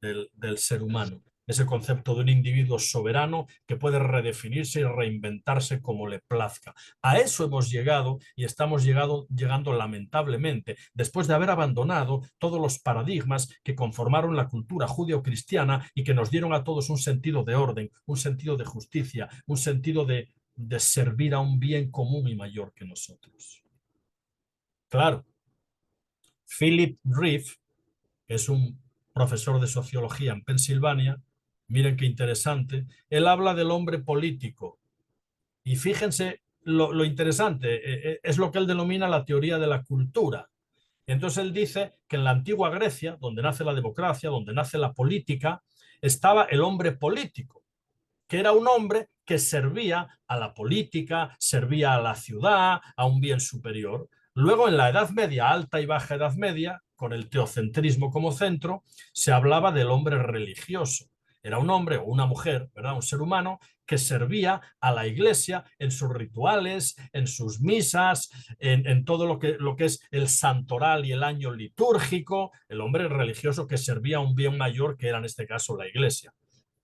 del ser humano. Ese concepto de un individuo soberano que puede redefinirse y reinventarse como le plazca. A eso hemos llegado y estamos llegando lamentablemente, después de haber abandonado todos los paradigmas que conformaron la cultura judeocristiana y que nos dieron a todos un sentido de orden, un sentido de justicia, un sentido de servir a un bien común y mayor que nosotros. Claro, Philip Rieff, que es un profesor de sociología en Pensilvania, miren qué interesante, él habla del hombre político. Y fíjense lo interesante, es lo que él denomina la teoría de la cultura. Entonces él dice que en la antigua Grecia, donde nace la democracia, donde nace la política, estaba el hombre político, que era un hombre que servía a la política, servía a la ciudad, a un bien superior. Luego, en la Edad Media, alta y baja Edad Media, con el teocentrismo como centro, se hablaba del hombre religioso. Era un hombre o una mujer, ¿verdad? Un ser humano que servía a la iglesia en sus rituales, en sus misas, en todo lo que es el santoral y el año litúrgico, el hombre religioso que servía a un bien mayor que era en este caso la iglesia,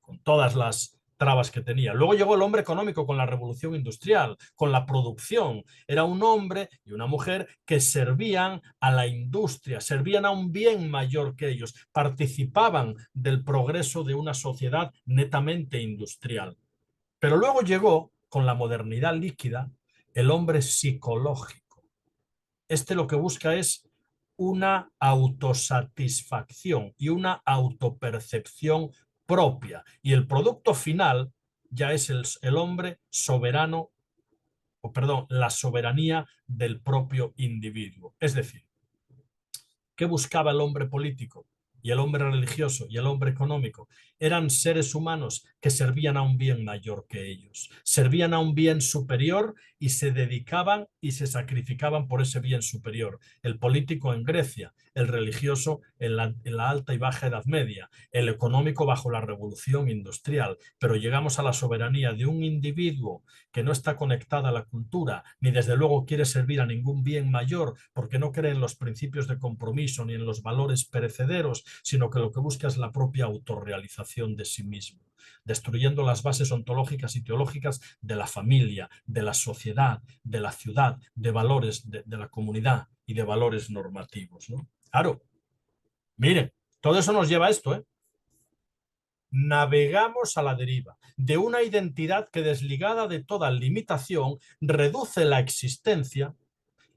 con todas las trabas que tenía. Luego llegó el hombre económico con la revolución industrial, con la producción. Era un hombre y una mujer que servían a la industria, servían a un bien mayor que ellos, participaban del progreso de una sociedad netamente industrial. Pero luego llegó, con la modernidad líquida, el hombre psicológico. Este lo que busca es una autosatisfacción y una autopercepción propia. Y el producto final ya es el hombre soberano, o perdón, la soberanía del propio individuo. Es decir, ¿qué buscaba el hombre político y el hombre religioso y el hombre económico? Eran seres humanos que servían a un bien mayor que ellos, servían a un bien superior y se dedicaban y se sacrificaban por ese bien superior. El político en Grecia, el religioso en la alta y baja Edad Media, el económico bajo la revolución industrial, pero llegamos a la soberanía de un individuo que no está conectada a la cultura, ni desde luego quiere servir a ningún bien mayor porque no cree en los principios de compromiso ni en los valores perecederos, sino que lo que busca es la propia autorrealización de sí mismo, destruyendo las bases ontológicas y teológicas de la familia, de la sociedad, de la ciudad, de valores de la comunidad y de valores normativos, ¿no? Claro, miren, todo eso nos lleva a esto, ¿eh? Navegamos a la deriva de una identidad que, desligada de toda limitación, reduce la existencia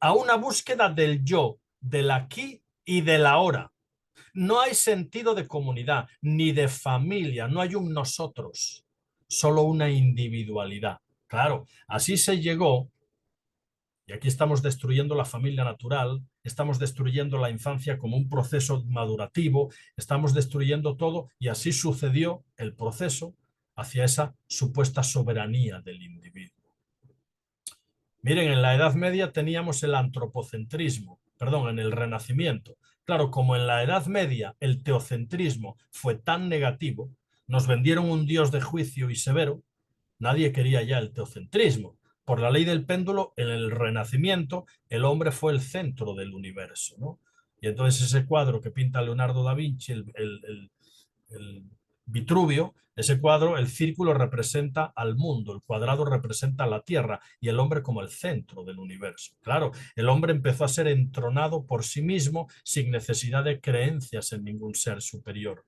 a una búsqueda del yo, del aquí y del ahora. No hay sentido de comunidad ni de familia, no hay un nosotros, solo una individualidad. Claro, así se llegó Y aquí estamos destruyendo la familia natural, estamos destruyendo la infancia como un proceso madurativo, estamos destruyendo todo y así sucedió el proceso hacia esa supuesta soberanía del individuo. Miren, en la Edad Media teníamos el antropocentrismo, perdón, en el Renacimiento. Claro, como en la Edad Media el teocentrismo fue tan negativo, nos vendieron un Dios de juicio y severo, nadie quería ya el teocentrismo. Por la ley del péndulo, en el Renacimiento, el hombre fue el centro del universo, ¿no? Y entonces ese cuadro que pinta Leonardo da Vinci, el Vitruvio, ese cuadro, el círculo representa al mundo, el cuadrado representa a la Tierra y el hombre como el centro del universo. Claro, el hombre empezó a ser entronado por sí mismo sin necesidad de creencias en ningún ser superior.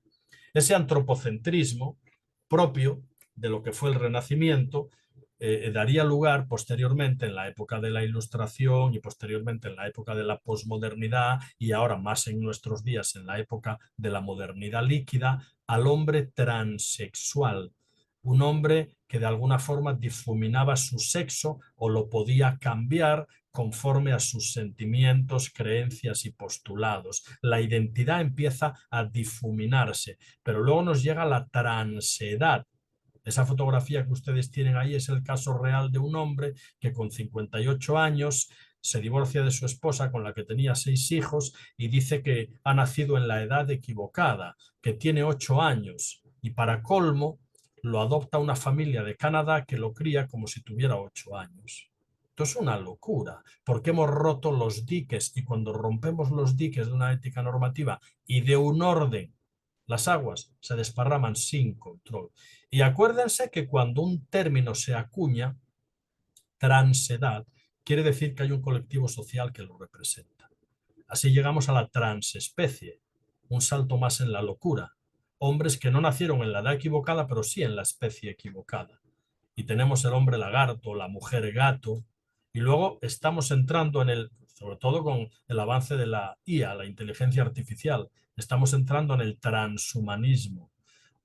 Ese antropocentrismo propio de lo que fue el Renacimiento daría lugar posteriormente en la época de la Ilustración y posteriormente en la época de la posmodernidad y ahora más en nuestros días en la época de la modernidad líquida al hombre transexual, un hombre que de alguna forma difuminaba su sexo o lo podía cambiar conforme a sus sentimientos, creencias y postulados. La identidad empieza a difuminarse, pero luego nos llega la transedad. Esa fotografía que ustedes tienen ahí es el caso real de un hombre que con 58 años se divorcia de su esposa con la que tenía 6 hijos y dice que ha nacido en la edad equivocada, que tiene 8 años y para colmo lo adopta una familia de Canadá que lo cría como si tuviera 8 años. Esto es una locura, porque hemos roto los diques y cuando rompemos los diques de una ética normativa y de un orden, las aguas se desparraman sin control. Y acuérdense que cuando un término se acuña, transedad, quiere decir que hay un colectivo social que lo representa. Así llegamos a la transespecie, un salto más en la locura. Hombres que no nacieron en la edad equivocada, pero sí en la especie equivocada. Y tenemos el hombre lagarto, la mujer gato, y luego estamos entrando en el, sobre todo con el avance de la IA, la inteligencia artificial, estamos entrando en el transhumanismo.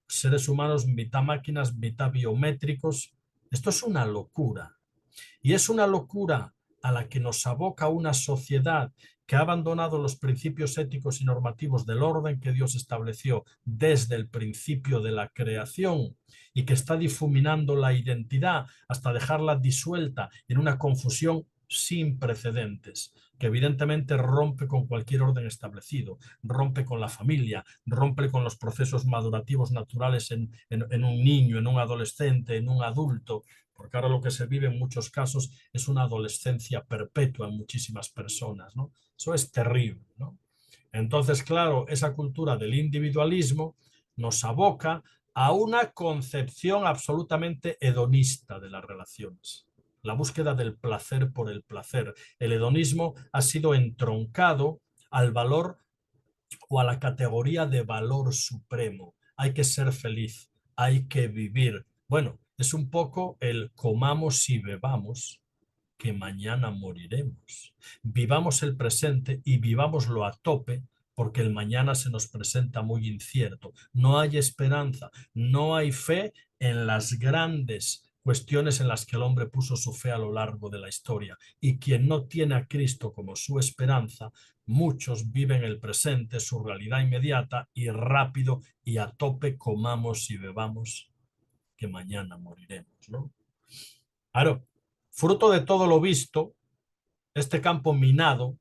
Seres humanos mitad máquinas, mitad biométricos. Esto es una locura. Y es una locura a la que nos aboca una sociedad que ha abandonado los principios éticos y normativos del orden que Dios estableció desde el principio de la creación y que está difuminando la identidad hasta dejarla disuelta en una confusión sin precedentes, que evidentemente rompe con cualquier orden establecido, rompe con la familia, rompe con los procesos madurativos naturales en un niño, en un adolescente, en un adulto, porque ahora lo que se vive en muchos casos es una adolescencia perpetua en muchísimas personas, ¿no? Eso es terrible, ¿no? Entonces, claro, esa cultura del individualismo nos aboca a una concepción absolutamente hedonista de las relaciones. La búsqueda del placer por el placer. El hedonismo ha sido entroncado al valor o a la categoría de valor supremo. Hay que ser feliz, hay que vivir. Bueno, es un poco el comamos y bebamos, que mañana moriremos. Vivamos el presente y vivámoslo a tope, porque el mañana se nos presenta muy incierto. No hay esperanza, no hay fe en las grandes cuestiones en las que el hombre puso su fe a lo largo de la historia. Y quien no tiene a Cristo como su esperanza, muchos viven el presente, su realidad inmediata, y rápido y a tope comamos y bebamos, que mañana moriremos, ¿no? Claro, fruto de todo lo visto, este campo minado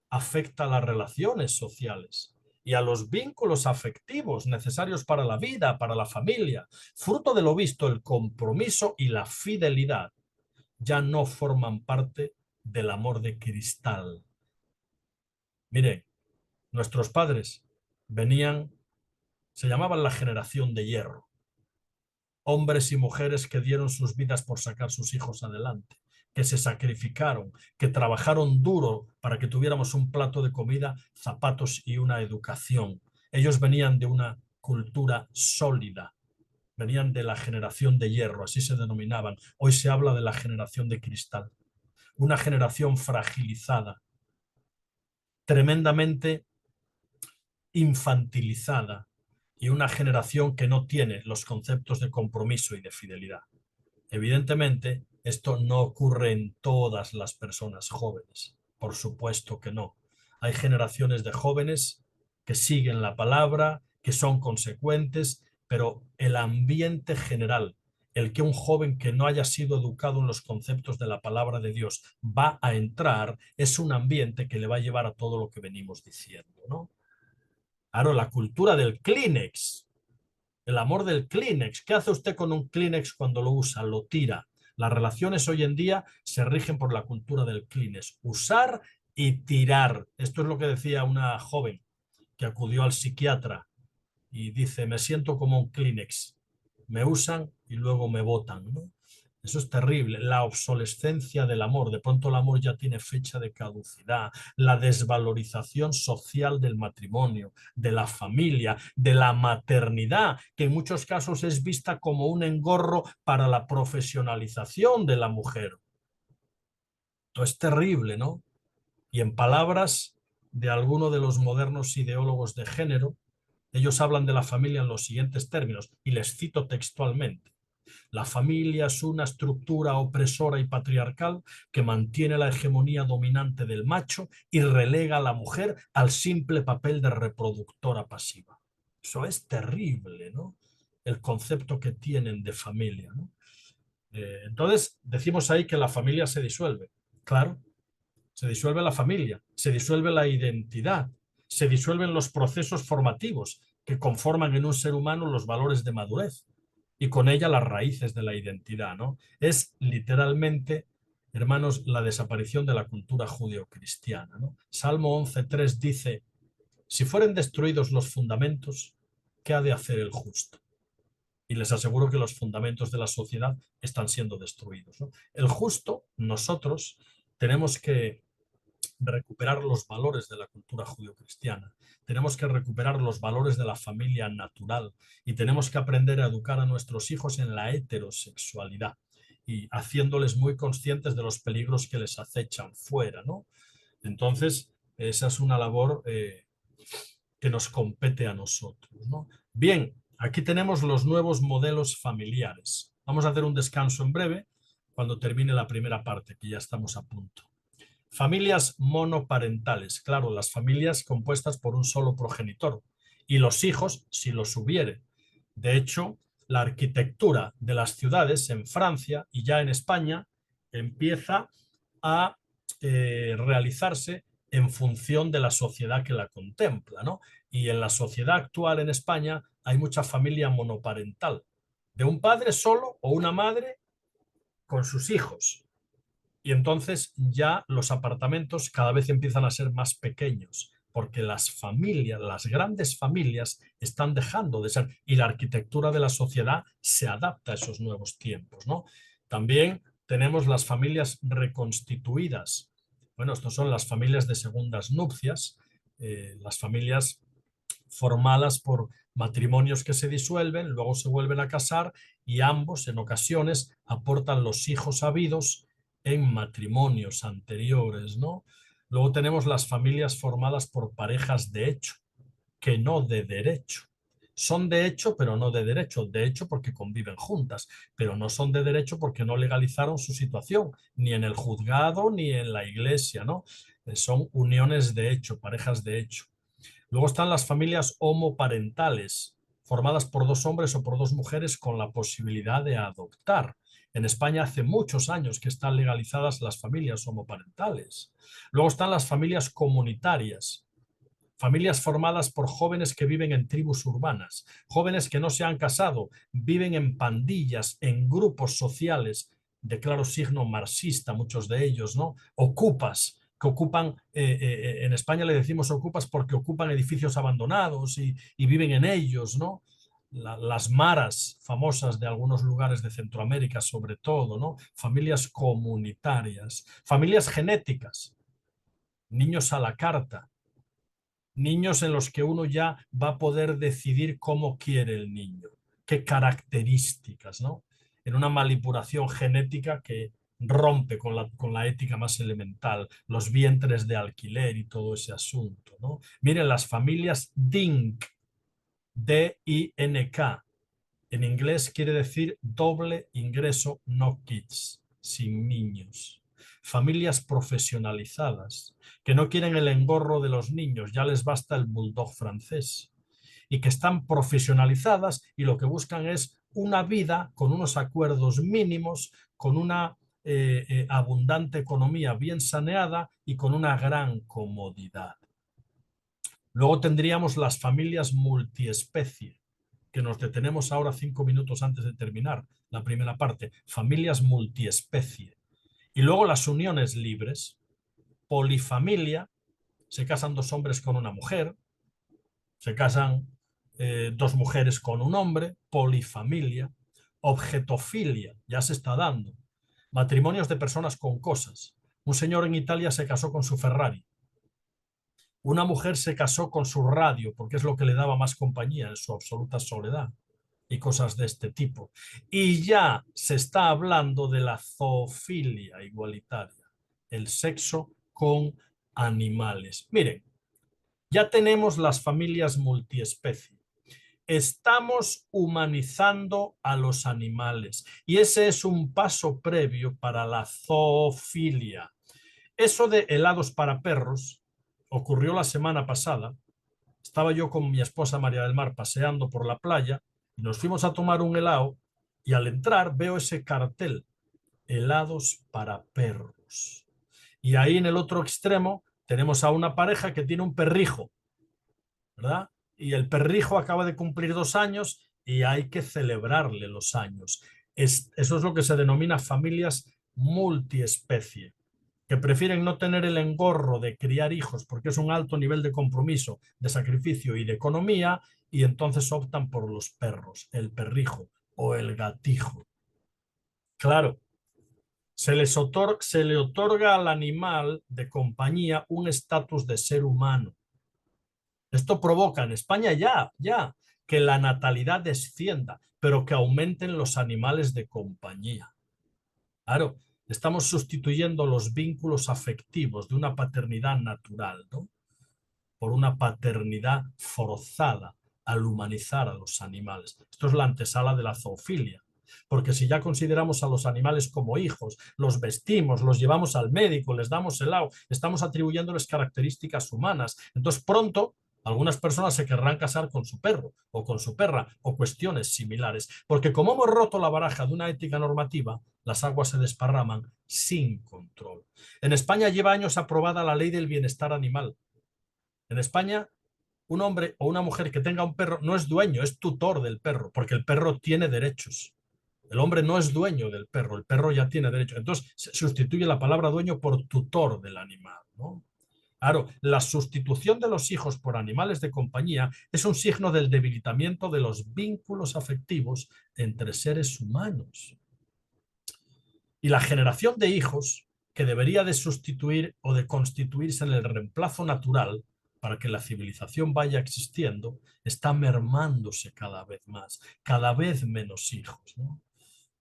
afecta a las relaciones sociales y a los vínculos afectivos necesarios para la vida, para la familia. Fruto de lo visto, el compromiso y la fidelidad ya no forman parte del amor de cristal. Miren, nuestros padres venían, se llamaban la generación de hierro. Hombres y mujeres que dieron sus vidas por sacar sus hijos adelante, que se sacrificaron, que trabajaron duro para que tuviéramos un plato de comida, zapatos y una educación. Ellos venían de una cultura sólida, venían de la generación de hierro, así se denominaban. Hoy se habla de la generación de cristal, una generación fragilizada, tremendamente infantilizada y una generación que no tiene los conceptos de compromiso y de fidelidad. Evidentemente, esto no ocurre en todas las personas jóvenes. Por supuesto que no. Hay generaciones de jóvenes que siguen la palabra, que son consecuentes, pero el ambiente general, el que un joven que no haya sido educado en los conceptos de la palabra de Dios va a entrar, es un ambiente que le va a llevar a todo lo que venimos diciendo, ¿no? Claro, la cultura del Kleenex, el amor del Kleenex. ¿Qué hace usted con un Kleenex cuando lo usa? Lo tira. Las relaciones hoy en día se rigen por la cultura del Kleenex. Usar y tirar. Esto es lo que decía una joven que acudió al psiquiatra y dice, me siento como un Kleenex. Me usan y luego me botan, ¿no? Eso es terrible. La obsolescencia del amor. De pronto el amor ya tiene fecha de caducidad. La desvalorización social del matrimonio, de la familia, de la maternidad, que en muchos casos es vista como un engorro para la profesionalización de la mujer. Esto es terrible, ¿no? Y en palabras de alguno de los modernos ideólogos de género, ellos hablan de la familia en los siguientes términos, y les cito textualmente. La familia es una estructura opresora y patriarcal que mantiene la hegemonía dominante del macho y relega a la mujer al simple papel de reproductora pasiva. Eso es terrible, ¿no? El concepto que tienen de familia, ¿no? Entonces, decimos ahí que la familia se disuelve. Claro, se disuelve la familia, se disuelve la identidad, se disuelven los procesos formativos que conforman en un ser humano los valores de madurez y con ella las raíces de la identidad, ¿no? Es literalmente, hermanos, la desaparición de la cultura judeocristiana, ¿no? Salmo 11.3 dice, si fueren destruidos los fundamentos, ¿qué ha de hacer el justo? Y les aseguro que los fundamentos de la sociedad están siendo destruidos, ¿no? El justo, nosotros, tenemos que recuperar los valores de la cultura judeocristiana, tenemos que recuperar los valores de la familia natural y tenemos que aprender a educar a nuestros hijos en la heterosexualidad y haciéndoles muy conscientes de los peligros que les acechan fuera, ¿no? Entonces, esa es una labor que nos compete a nosotros, ¿no? Bien, aquí tenemos los nuevos modelos familiares. Vamos a hacer un descanso en breve cuando termine la primera parte, que ya estamos a punto. Familias monoparentales, claro, las familias compuestas por un solo progenitor y los hijos si los hubiere. De hecho, la arquitectura de las ciudades en Francia y ya en España empieza a realizarse en función de la sociedad que la contempla, ¿no? Y en la sociedad actual en España hay mucha familia monoparental, de un padre solo o una madre con sus hijos. Y entonces ya los apartamentos cada vez empiezan a ser más pequeños, porque las familias, las grandes familias, están dejando de ser, y la arquitectura de la sociedad se adapta a esos nuevos tiempos, ¿no? También tenemos las familias reconstituidas. Bueno, estos son las familias de segundas nupcias, las familias formadas por matrimonios que se disuelven, luego se vuelven a casar y ambos en ocasiones aportan los hijos habidos en matrimonios anteriores, ¿no? Luego tenemos las familias formadas por parejas de hecho, que no de derecho. Son de hecho, pero no de derecho. De hecho, porque conviven juntas, pero no son de derecho porque no legalizaron su situación, ni en el juzgado ni en la iglesia, ¿no? Son uniones de hecho, parejas de hecho. Luego están las familias homoparentales, formadas por dos hombres o por dos mujeres con la posibilidad de adoptar. En España hace muchos años que están legalizadas las familias homoparentales. Luego están las familias comunitarias, familias formadas por jóvenes que viven en tribus urbanas, jóvenes que no se han casado, viven en pandillas, en grupos sociales de claro signo marxista, muchos de ellos, ¿no? Ocupas, que ocupan, en España le decimos ocupas porque ocupan edificios abandonados y viven en ellos, ¿no? Las maras famosas de algunos lugares de Centroamérica sobre todo, ¿no? Familias comunitarias, familias genéticas, niños a la carta, niños en los que uno ya va a poder decidir cómo quiere el niño, qué características, ¿no? En una manipulación genética que rompe con la ética más elemental, los vientres de alquiler y todo ese asunto, ¿no? Miren, las familias DINK, D-I-N-K, En inglés quiere decir doble ingreso, no kids, sin niños. Familias profesionalizadas, que no quieren el engorro de los niños, ya les basta el bulldog francés. Y que están profesionalizadas y lo que buscan es una vida con unos acuerdos mínimos, con una abundante economía bien saneada y con una gran comodidad. Luego tendríamos las familias multiespecie, que nos detenemos ahora 5 minutos antes de terminar la primera parte, familias multiespecie. Y luego las uniones libres, polifamilia, se casan 2 hombres con una mujer, se casan 2 mujeres con un hombre, polifamilia, objetofilia, ya se está dando, matrimonios de personas con cosas. Un señor en Italia se casó con su Ferrari. Una mujer se casó con su radio porque es lo que le daba más compañía en su absoluta soledad y cosas de este tipo. Y ya se está hablando de la zoofilia igualitaria, el sexo con animales. Miren, ya tenemos las familias multiespecie. Estamos humanizando a los animales y ese es un paso previo para la zoofilia. Eso de helados para perros ocurrió la semana pasada. Estaba yo con mi esposa María del Mar paseando por la playa y nos fuimos a tomar un helado y al entrar veo ese cartel, helados para perros. Y ahí en el otro extremo tenemos a una pareja que tiene un perrijo, ¿verdad? Y el perrijo acaba de cumplir 2 años y hay que celebrarle los años. Eso es lo que se denomina familias multiespecie, que prefieren no tener el engorro de criar hijos porque es un alto nivel de compromiso, de sacrificio y de economía, y entonces optan por los perros, el perrijo o el gatijo. Claro, se le otorga al animal de compañía un estatus de ser humano. Esto provoca en España ya que la natalidad descienda, pero que aumenten los animales de compañía. Claro, estamos sustituyendo los vínculos afectivos de una paternidad natural, ¿no?, por una paternidad forzada al humanizar a los animales. Esto es la antesala de la zoofilia. Porque si ya consideramos a los animales como hijos, los vestimos, los llevamos al médico, les damos helado, estamos atribuyéndoles características humanas, entonces pronto algunas personas se querrán casar con su perro o con su perra o cuestiones similares. Porque como hemos roto la baraja de una ética normativa, las aguas se desparraman sin control. En España lleva años aprobada la ley del bienestar animal. En España, un hombre o una mujer que tenga un perro no es dueño, es tutor del perro, porque el perro tiene derechos. El hombre no es dueño del perro, el perro ya tiene derechos. Entonces se sustituye la palabra dueño por tutor del animal, ¿no? Claro, la sustitución de los hijos por animales de compañía es un signo del debilitamiento de los vínculos afectivos entre seres humanos. Y la generación de hijos, que debería de sustituir o de constituirse en el reemplazo natural para que la civilización vaya existiendo, está mermándose cada vez más, cada vez menos hijos, ¿no?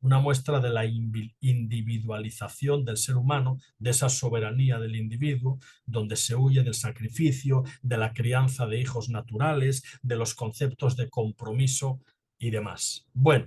Una muestra de la individualización del ser humano, de esa soberanía del individuo, donde se huye del sacrificio, de la crianza de hijos naturales, de los conceptos de compromiso y demás. Bueno,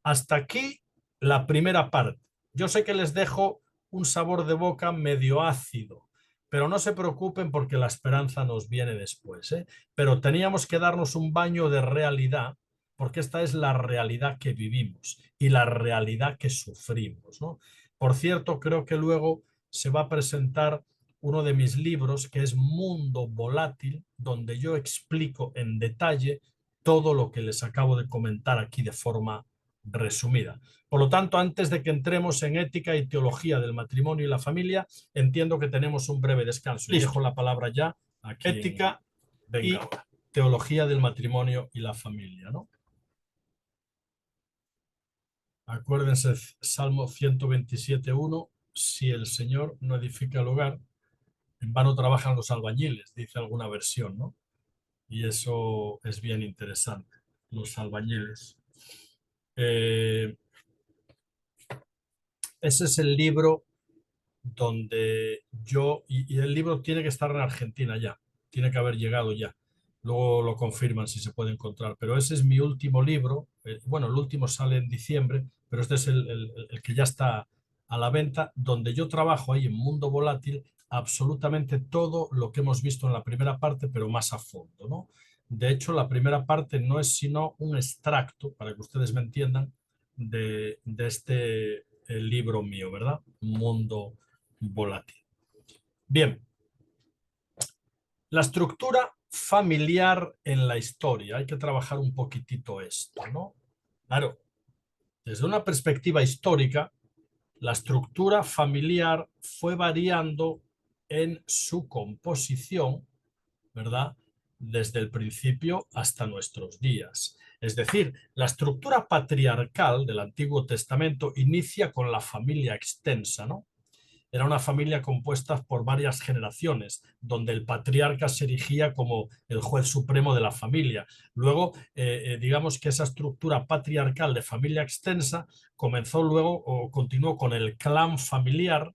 hasta aquí la primera parte. Yo sé que les dejo un sabor de boca medio ácido, pero no se preocupen porque la esperanza nos viene después, ¿eh? Pero teníamos que darnos un baño de realidad, porque esta es la realidad que vivimos y la realidad que sufrimos, ¿no? Por cierto, creo que luego se va a presentar uno de mis libros, que es Mundo Volátil, donde yo explico en detalle todo lo que les acabo de comentar aquí de forma resumida. Por lo tanto, antes de que entremos en ética y teología del matrimonio y la familia, entiendo que tenemos un breve descanso. Y dejo la palabra ya aquí. Ética y teología del matrimonio y la familia, ¿no? Acuérdense, Salmo 127:1, si el Señor no edifica el hogar, en vano trabajan los albañiles, dice alguna versión, ¿no? Y eso es bien interesante, los albañiles. Ese es el libro donde yo, y el libro tiene que estar en Argentina ya, tiene que haber llegado ya. Luego lo confirman si se puede encontrar, pero ese es mi último libro. Bueno, el último sale en diciembre, pero este es el que ya está a la venta, donde yo trabajo ahí en Mundo Volátil absolutamente todo lo que hemos visto en la primera parte, pero más a fondo, ¿no? De hecho, la primera parte no es sino un extracto, para que ustedes me entiendan, de este libro mío, ¿verdad? Mundo Volátil. Bien. La estructura familiar en la historia, hay que trabajar un poquitito esto, ¿no? Claro, desde una perspectiva histórica, la estructura familiar fue variando en su composición, ¿verdad? Desde el principio hasta nuestros días. Es decir, la estructura patriarcal del Antiguo Testamento inicia con la familia extensa, ¿no? Era una familia compuesta por varias generaciones, donde el patriarca se erigía como el juez supremo de la familia. Luego, digamos que esa estructura patriarcal de familia extensa comenzó luego o continuó con el clan familiar,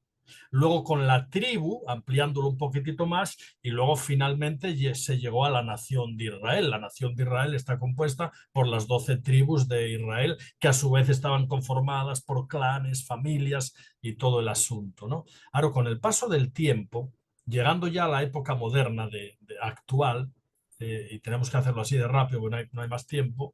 luego con la tribu, ampliándolo un poquitito más, y luego finalmente se llegó a la nación de Israel. La nación de Israel está compuesta por las 12 tribus de Israel, que a su vez estaban conformadas por clanes, familias y todo el asunto, ¿no? Ahora, con el paso del tiempo, llegando ya a la época moderna actual, y tenemos que hacerlo así de rápido porque no hay más tiempo,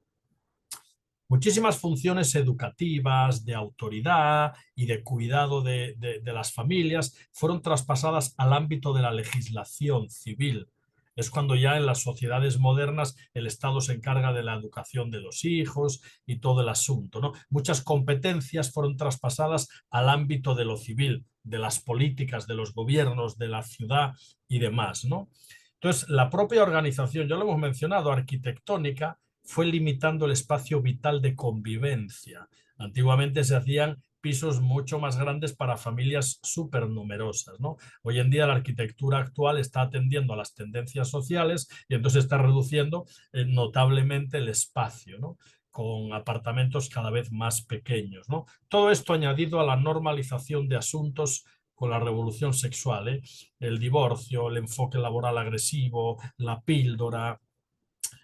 muchísimas funciones educativas, de autoridad y de cuidado de las familias fueron traspasadas al ámbito de la legislación civil. Es cuando ya en las sociedades modernas el Estado se encarga de la educación de los hijos y todo el asunto, ¿no? Muchas competencias fueron traspasadas al ámbito de lo civil, de las políticas, de los gobiernos, de la ciudad y demás, ¿no? Entonces, la propia organización, ya lo hemos mencionado, arquitectónica, fue limitando el espacio vital de convivencia. Antiguamente se hacían pisos mucho más grandes para familias súper numerosas, ¿no? Hoy en día la arquitectura actual está atendiendo a las tendencias sociales y entonces está reduciendo notablemente el espacio, ¿no? Con apartamentos cada vez más pequeños, ¿no? Todo esto añadido a la normalización de asuntos con la revolución sexual, ¿eh? El divorcio, el enfoque laboral agresivo, la píldora,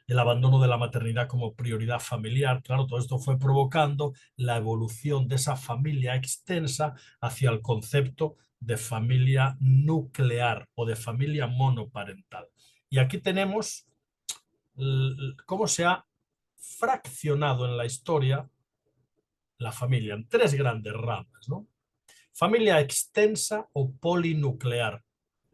el abandono de la maternidad como prioridad familiar. Claro, todo esto fue provocando la evolución de esa familia extensa hacia el concepto de familia nuclear o de familia monoparental. Y aquí tenemos cómo se ha fraccionado en la historia la familia en tres grandes ramas, ¿no? Familia extensa o polinuclear.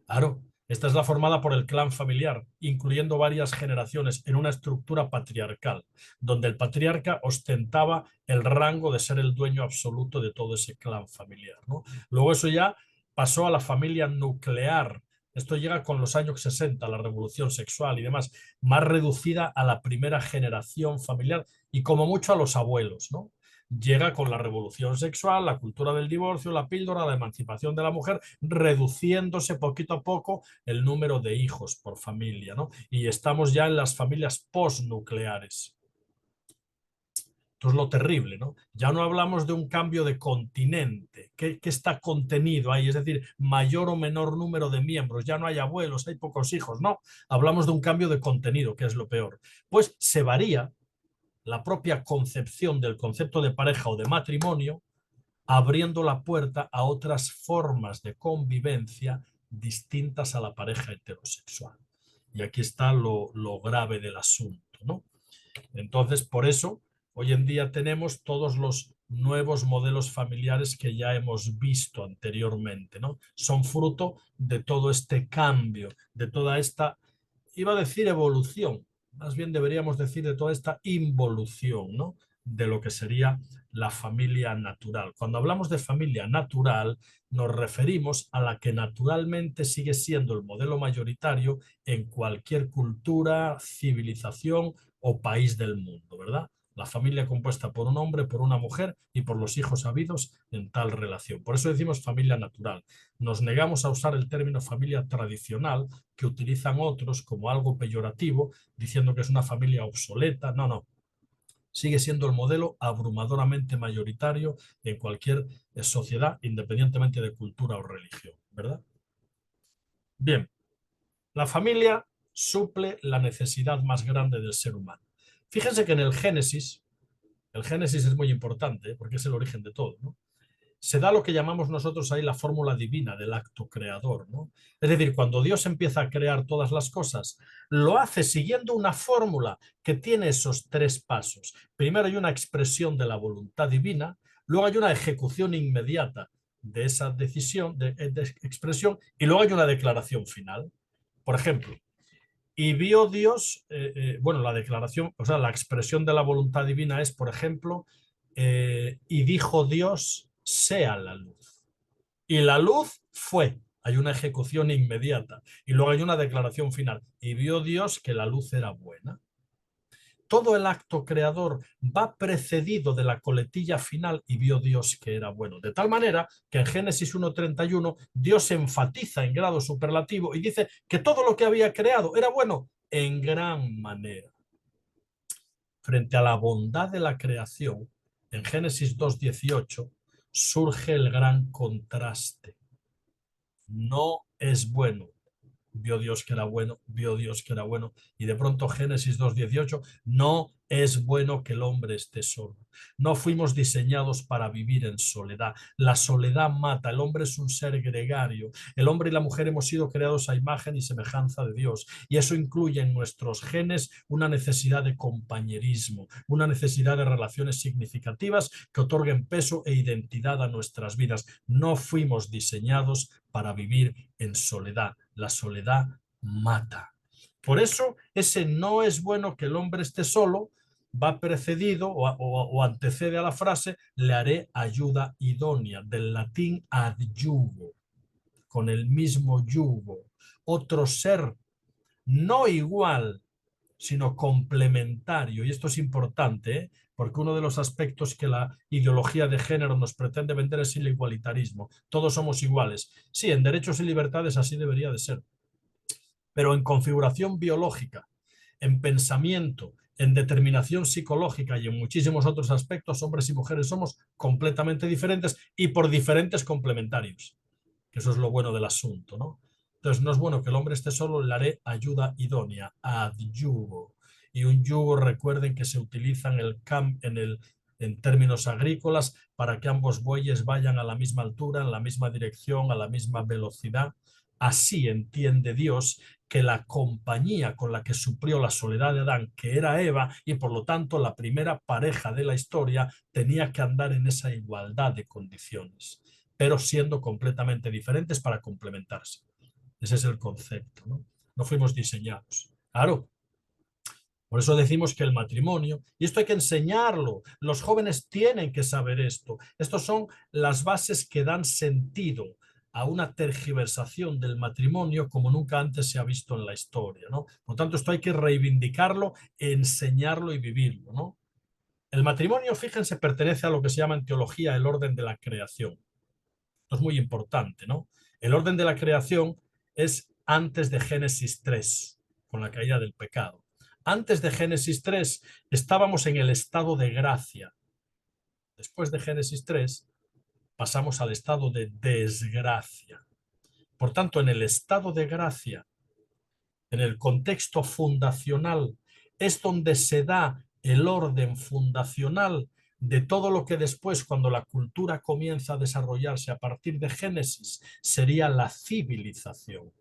Claro, esta es la formada por el clan familiar, incluyendo varias generaciones en una estructura patriarcal, donde el patriarca ostentaba el rango de ser el dueño absoluto de todo ese clan familiar, ¿no? Luego eso ya pasó a la familia nuclear. Esto llega con los años 60, la revolución sexual y demás, más reducida a la primera generación familiar y como mucho a los abuelos, ¿no? Llega con la revolución sexual, la cultura del divorcio, la píldora, la emancipación de la mujer, reduciéndose poquito a poco el número de hijos por familia, ¿no? Y estamos ya en las familias postnucleares. Esto es lo terrible, ¿no? Ya no hablamos de un cambio de continente, que está contenido ahí, es decir, mayor o menor número de miembros, ya no hay abuelos, hay pocos hijos, no. Hablamos de un cambio de contenido, que es lo peor. Pues se varía la propia concepción del concepto de pareja o de matrimonio, abriendo la puerta a otras formas de convivencia distintas a la pareja heterosexual. Y aquí está lo grave del asunto, ¿no? Entonces, por eso, hoy en día tenemos todos los nuevos modelos familiares que ya hemos visto anteriormente, ¿no? Son fruto de todo este cambio, de toda esta, iba a decir evolución, más bien deberíamos decir de toda esta involución, ¿no? De lo que sería la familia natural. Cuando hablamos de familia natural, nos referimos a la que naturalmente sigue siendo el modelo mayoritario en cualquier cultura, civilización o país del mundo, ¿verdad? La familia compuesta por un hombre, por una mujer y por los hijos habidos en tal relación. Por eso decimos familia natural. Nos negamos a usar el término familia tradicional que utilizan otros como algo peyorativo, diciendo que es una familia obsoleta. No, no. Sigue siendo el modelo abrumadoramente mayoritario en cualquier sociedad, independientemente de cultura o religión, ¿verdad? Bien, la familia suple la necesidad más grande del ser humano. Fíjense que en el Génesis es muy importante porque es el origen de todo, ¿no? Se da lo que llamamos nosotros ahí la fórmula divina del acto creador, ¿no? Es decir, cuando Dios empieza a crear todas las cosas, lo hace siguiendo una fórmula que tiene esos tres pasos. Primero hay una expresión de la voluntad divina, luego hay una ejecución inmediata de esa decisión, de expresión, y luego hay una declaración final. Por ejemplo, y vio Dios, bueno, la declaración, o sea, la expresión de la voluntad divina es, por ejemplo, y dijo Dios, sea la luz. Y la luz fue. Hay una ejecución inmediata. Y luego hay una declaración final. Y vio Dios que la luz era buena. Todo el acto creador va precedido de la coletilla final y vio Dios que era bueno. De tal manera que en Génesis 1:31 Dios enfatiza en grado superlativo y dice que todo lo que había creado era bueno en gran manera. Frente a la bondad de la creación, en Génesis 2:18 surge el gran contraste. No es bueno. Vio Dios que era bueno, vio Dios que era bueno. Y de pronto Génesis 2:18, no es bueno que el hombre esté solo. No fuimos diseñados para vivir en soledad. La soledad mata. El hombre es un ser gregario. El hombre y la mujer hemos sido creados a imagen y semejanza de Dios. Y eso incluye en nuestros genes una necesidad de compañerismo, una necesidad de relaciones significativas que otorguen peso e identidad a nuestras vidas. No fuimos diseñados para vivir en soledad. La soledad mata. Por eso, ese no es bueno que el hombre esté solo va precedido o antecede a la frase le haré ayuda idónea, del latín adyuvo, con el mismo yugo. Otro ser no igual, sino complementario. Y esto es importante, ¿eh? Porque uno de los aspectos que la ideología de género nos pretende vender es el igualitarismo. Todos somos iguales. Sí, en derechos y libertades así debería de ser. Pero en configuración biológica, en pensamiento, en determinación psicológica y en muchísimos otros aspectos, hombres y mujeres somos completamente diferentes y por diferentes complementarios. Que eso es lo bueno del asunto, ¿no? Entonces no es bueno que el hombre esté solo, le haré ayuda idónea, adyugo. Y un yugo, recuerden que se utiliza en términos agrícolas para que ambos bueyes vayan a la misma altura, en la misma dirección, a la misma velocidad. Así entiende Dios que la compañía con la que suplió la soledad de Adán, que era Eva, y por lo tanto la primera pareja de la historia, tenía que andar en esa igualdad de condiciones, pero siendo completamente diferentes para complementarse. Ese es el concepto, ¿no? No fuimos diseñados. Claro. Por eso decimos que el matrimonio, y esto hay que enseñarlo, los jóvenes tienen que saber esto. Estas son las bases que dan sentido a una tergiversación del matrimonio como nunca antes se ha visto en la historia, ¿no? Por lo tanto, esto hay que reivindicarlo, enseñarlo y vivirlo, ¿no? El matrimonio, fíjense, pertenece a lo que se llama en teología el orden de la creación. Esto es muy importante, ¿no? El orden de la creación es antes de Génesis 3, con la caída del pecado. Antes de Génesis 3 estábamos en el estado de gracia. Después de Génesis 3 pasamos al estado de desgracia. Por tanto, en el estado de gracia, en el contexto fundacional, es donde se da el orden fundacional de todo lo que después, cuando la cultura comienza a desarrollarse a partir de Génesis, sería la civilización.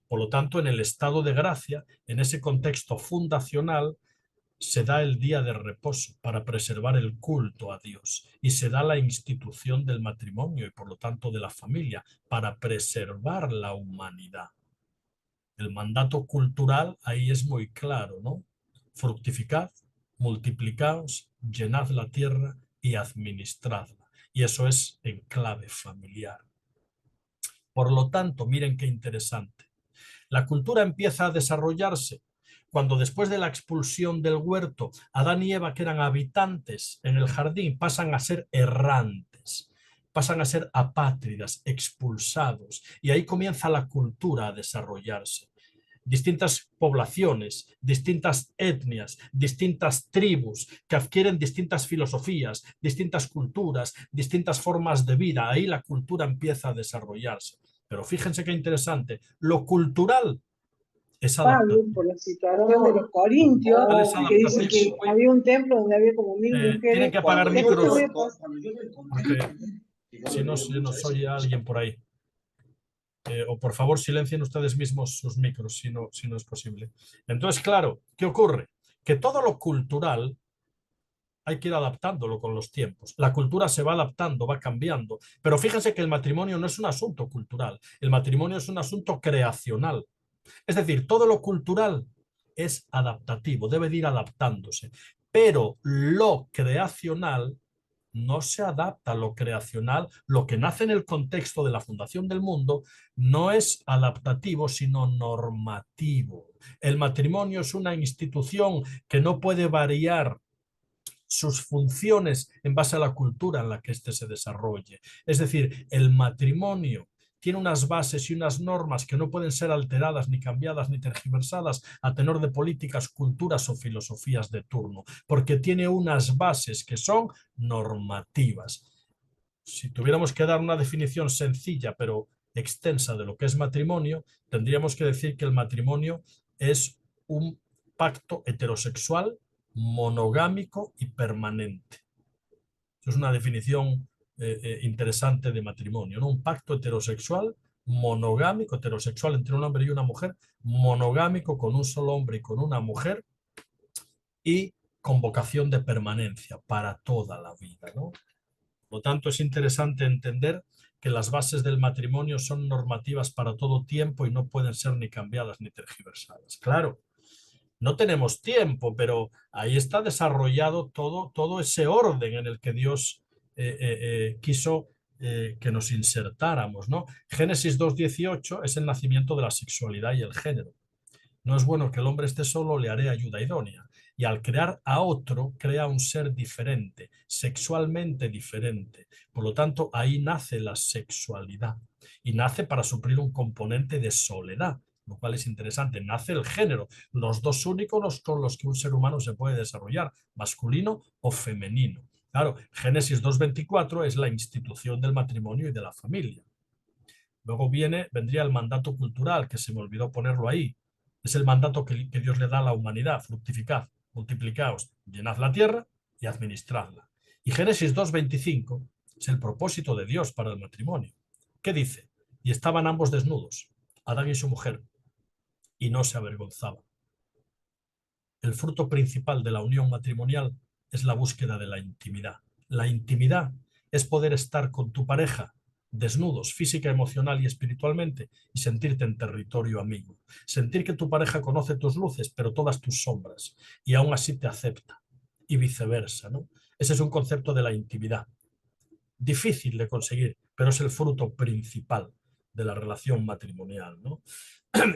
Por lo tanto, en el estado de gracia, en ese contexto fundacional, se da el día de reposo para preservar el culto a Dios y se da la institución del matrimonio y por lo tanto de la familia para preservar la humanidad. El mandato cultural ahí es muy claro, ¿no? Fructificad, multiplicaos, llenad la tierra y administradla. Y eso es en clave familiar. Por lo tanto, miren qué interesante. La cultura empieza a desarrollarse cuando después de la expulsión del huerto, Adán y Eva, que eran habitantes en el jardín, pasan a ser errantes, pasan a ser apátridas, expulsados, y ahí comienza la cultura a desarrollarse. Distintas poblaciones, distintas etnias, distintas tribus que adquieren distintas filosofías, distintas culturas, distintas formas de vida. Ahí la cultura empieza a desarrollarse. Pero fíjense qué interesante, lo cultural Es Pablo, adaptativo. por la situación de los corintios, ¿Cuál es que dice que adaptativo? había un templo donde había como 1000 Tienen mujeres. que apagar Después micros, voy a pasar- porque si no se nos oye a alguien por ahí. O por favor silencien ustedes mismos sus micros si no es posible. Entonces, claro, ¿qué ocurre? Que todo lo cultural hay que ir adaptándolo con los tiempos. La cultura se va adaptando, va cambiando. Pero fíjense que el matrimonio no es un asunto cultural. El matrimonio es un asunto creacional. Es decir, todo lo cultural es adaptativo, debe de ir adaptándose. Pero lo creacional no se adapta a lo creacional. Lo que nace en el contexto de la fundación del mundo no es adaptativo, sino normativo. El matrimonio es una institución que no puede variar sus funciones en base a la cultura en la que éste se desarrolle. Es decir, el matrimonio tiene unas bases y unas normas que no pueden ser alteradas, ni cambiadas, ni tergiversadas a tenor de políticas, culturas o filosofías de turno, porque tiene unas bases que son normativas. Si tuviéramos que dar una definición sencilla pero extensa de lo que es matrimonio, tendríamos que decir que el matrimonio es un pacto heterosexual monogámico y permanente. Es una definición interesante de matrimonio, ¿no? Un pacto heterosexual, monogámico, heterosexual entre un hombre y una mujer, monogámico con un solo hombre y con una mujer y con vocación de permanencia para toda la vida, ¿no? Por lo tanto, es interesante entender que las bases del matrimonio son normativas para todo tiempo y no pueden ser ni cambiadas ni tergiversadas. Claro, no tenemos tiempo, pero ahí está desarrollado todo ese orden en el que Dios quiso que nos insertáramos, ¿no? Génesis 2:18 es el nacimiento de la sexualidad y el género. No es bueno que el hombre esté solo, le haré ayuda idónea. Y al crear a otro, crea un ser diferente, sexualmente diferente. Por lo tanto, ahí nace la sexualidad. Y nace para suplir un componente de soledad, lo cual es interesante. Nace el género, los dos únicos con los que un ser humano se puede desarrollar, masculino o femenino. Claro, Génesis 2:24 es la institución del matrimonio y de la familia. Luego vendría el mandato cultural, que se me olvidó ponerlo ahí. Es el mandato que Dios le da a la humanidad: fructificad, multiplicaos, llenad la tierra y administradla. Y Génesis 2:25 es el propósito de Dios para el matrimonio. ¿Qué dice? Y estaban ambos desnudos, Adán y su mujer, y no se avergonzaban. El fruto principal de la unión matrimonial es la búsqueda de la intimidad. La intimidad es poder estar con tu pareja desnudos, física, emocional y espiritualmente, y sentirte en territorio amigo. Sentir que tu pareja conoce tus luces, pero todas tus sombras, y aún así te acepta, y viceversa, ¿no? Ese es un concepto de la intimidad. Difícil de conseguir, pero es el fruto principal de la relación matrimonial, ¿no?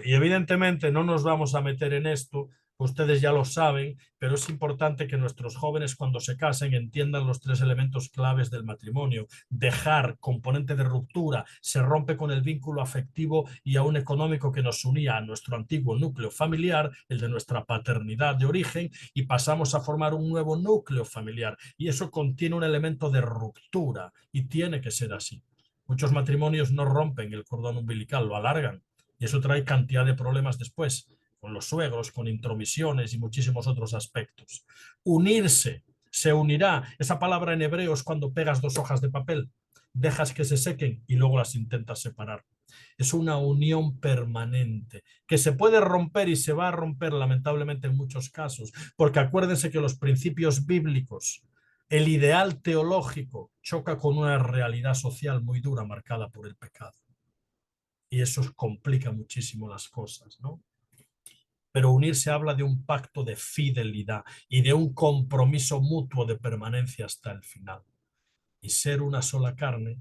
Y evidentemente no nos vamos a meter en esto, ustedes ya lo saben, pero es importante que nuestros jóvenes cuando se casen entiendan los tres elementos claves del matrimonio. Dejar, componente de ruptura, se rompe con el vínculo afectivo y aún económico que nos unía a nuestro antiguo núcleo familiar, el de nuestra paternidad de origen, y pasamos a formar un nuevo núcleo familiar. Y eso contiene un elemento de ruptura y tiene que ser así. Muchos matrimonios no rompen el cordón umbilical, lo alargan. Y eso trae cantidad de problemas después, con los suegros, con intromisiones y muchísimos otros aspectos. Unirse, se unirá. Esa palabra en hebreo es cuando pegas dos hojas de papel, dejas que se sequen y luego las intentas separar. Es una unión permanente que se puede romper y se va a romper lamentablemente en muchos casos, porque acuérdense que los principios bíblicos, el ideal teológico, choca con una realidad social muy dura marcada por el pecado. Y eso complica muchísimo las cosas, ¿no? Pero unirse habla de un pacto de fidelidad y de un compromiso mutuo de permanencia hasta el final. Y ser una sola carne,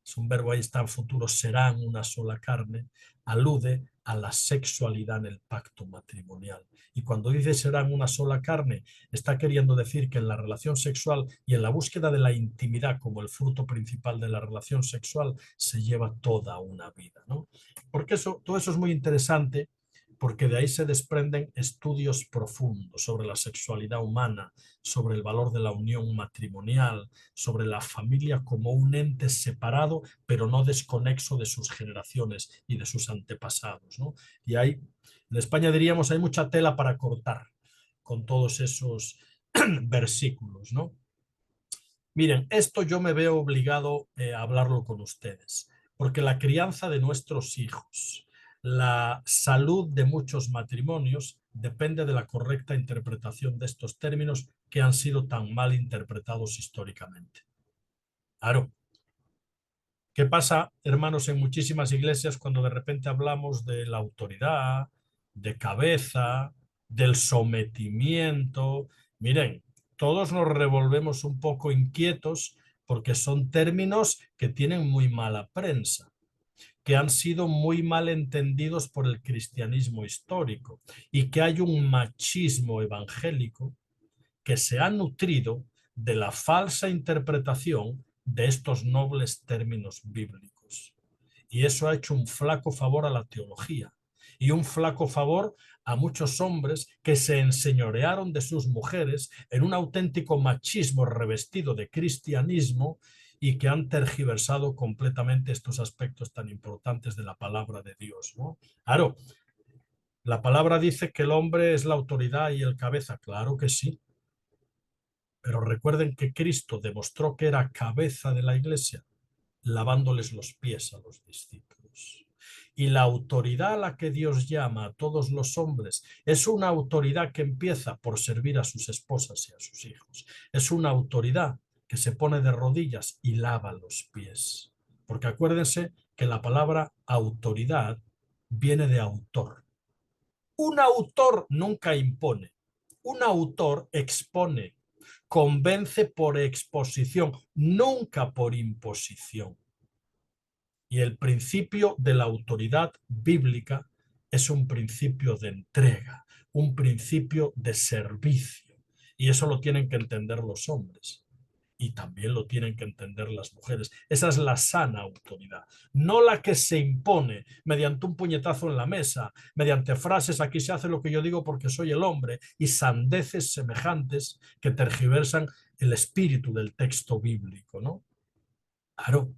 es un verbo ahí, está en futuro, serán una sola carne, alude a la sexualidad en el pacto matrimonial. Y cuando dice serán una sola carne, está queriendo decir que en la relación sexual y en la búsqueda de la intimidad como el fruto principal de la relación sexual se lleva toda una vida, ¿no? Porque todo eso es muy interesante, porque de ahí se desprenden estudios profundos sobre la sexualidad humana, sobre el valor de la unión matrimonial, sobre la familia como un ente separado, pero no desconexo de sus generaciones y de sus antepasados, ¿no? Y hay, en España diríamos, hay mucha tela para cortar con todos esos versículos, ¿no? Miren, esto yo me veo obligado a hablarlo con ustedes, porque la crianza de nuestros hijos, la salud de muchos matrimonios depende de la correcta interpretación de estos términos que han sido tan mal interpretados históricamente. Claro. ¿Qué pasa, hermanos, en muchísimas iglesias cuando de repente hablamos de la autoridad, de cabeza, del sometimiento? Miren, todos nos revolvemos un poco inquietos porque son términos que tienen muy mala prensa, que han sido muy mal entendidos por el cristianismo histórico y que hay un machismo evangélico que se ha nutrido de la falsa interpretación de estos nobles términos bíblicos. Y eso ha hecho un flaco favor a la teología y un flaco favor a muchos hombres que se enseñorearon de sus mujeres en un auténtico machismo revestido de cristianismo y que han tergiversado completamente estos aspectos tan importantes de la palabra de Dios, ¿no? Claro, la palabra dice que el hombre es la autoridad y el cabeza, claro que sí. Pero recuerden que Cristo demostró que era cabeza de la iglesia, lavándoles los pies a los discípulos. Y la autoridad a la que Dios llama a todos los hombres es una autoridad que empieza por servir a sus esposas y a sus hijos. Es una autoridad que se pone de rodillas y lava los pies. Porque acuérdense que la palabra autoridad viene de autor. Un autor nunca impone. Un autor expone, convence por exposición, nunca por imposición. Y el principio de la autoridad bíblica es un principio de entrega, un principio de servicio. Y eso lo tienen que entender los hombres. Y también lo tienen que entender las mujeres. Esa es la sana autoridad, no la que se impone mediante un puñetazo en la mesa, mediante frases, aquí se hace lo que yo digo porque soy el hombre, y sandeces semejantes que tergiversan el espíritu del texto bíblico, ¿no? Claro,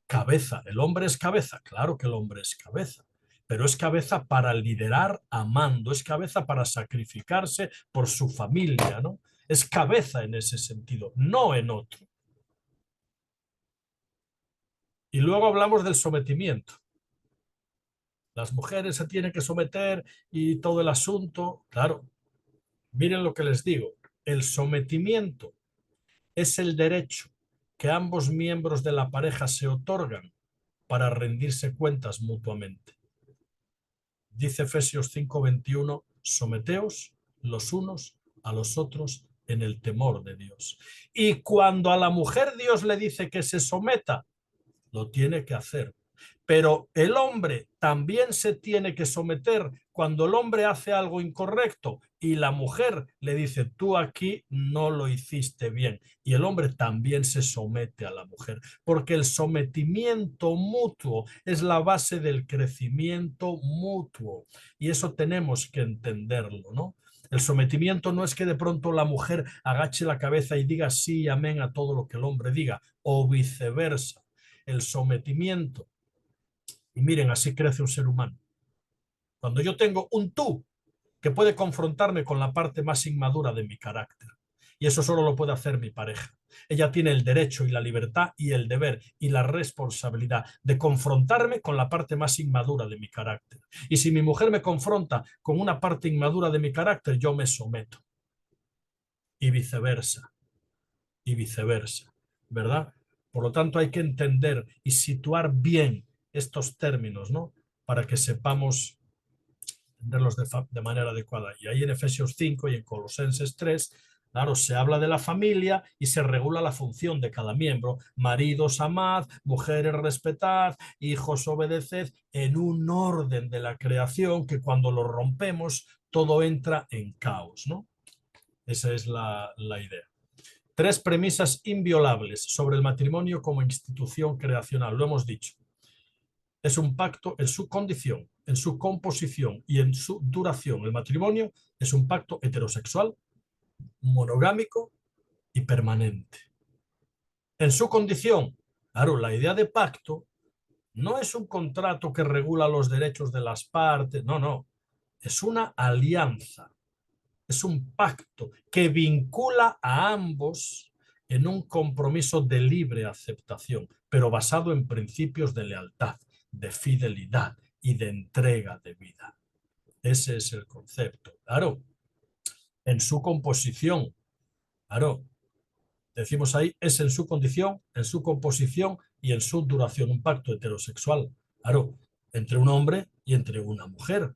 cabeza, el hombre es cabeza, claro que el hombre es cabeza, pero es cabeza para liderar amando, es cabeza para sacrificarse por su familia, ¿no? Es cabeza en ese sentido, no en otro. Y luego hablamos del sometimiento. Las mujeres se tienen que someter y todo el asunto. Claro, miren lo que les digo. El sometimiento es el derecho que ambos miembros de la pareja se otorgan para rendirse cuentas mutuamente. Dice Efesios 5:21, someteos los unos a los otros en el temor de Dios. Y cuando a la mujer Dios le dice que se someta, lo tiene que hacer. Pero el hombre también se tiene que someter cuando el hombre hace algo incorrecto y la mujer le dice, tú aquí no lo hiciste bien. Y el hombre también se somete a la mujer, porque el sometimiento mutuo es la base del crecimiento mutuo. Y eso tenemos que entenderlo, ¿no? El sometimiento no es que de pronto la mujer agache la cabeza y diga sí, amén a todo lo que el hombre diga, o viceversa. El sometimiento. Y miren, así crece un ser humano. Cuando yo tengo un tú que puede confrontarme con la parte más inmadura de mi carácter, y eso solo lo puede hacer mi pareja. Ella tiene el derecho y la libertad y el deber y la responsabilidad de confrontarme con la parte más inmadura de mi carácter. Y si mi mujer me confronta con una parte inmadura de mi carácter, yo me someto. Y viceversa. Y viceversa. ¿Verdad? Por lo tanto, hay que entender y situar bien estos términos, ¿no? Para que sepamos entenderlos de manera adecuada. Y ahí en Efesios 5 y en Colosenses 3, claro, se habla de la familia y se regula la función de cada miembro. Maridos, amad, mujeres, respetad, hijos, obedeced, en un orden de la creación que cuando lo rompemos, todo entra en caos, ¿no? Esa es la idea. 3 premisas inviolables sobre el matrimonio como institución creacional, lo hemos dicho. es un pacto en su condición, en su composición y en su duración. El matrimonio es un pacto heterosexual, monogámico y permanente. En su condición, claro, la idea de pacto no es un contrato que regula los derechos de las partes, no, no, es una alianza, es un pacto que vincula a ambos en un compromiso de libre aceptación, pero basado en principios de lealtad, de fidelidad y de entrega de vida. Ese es el concepto, claro. En su composición, claro, decimos ahí, es en su condición, en su composición y en su duración, un pacto heterosexual, claro, entre un hombre y entre una mujer,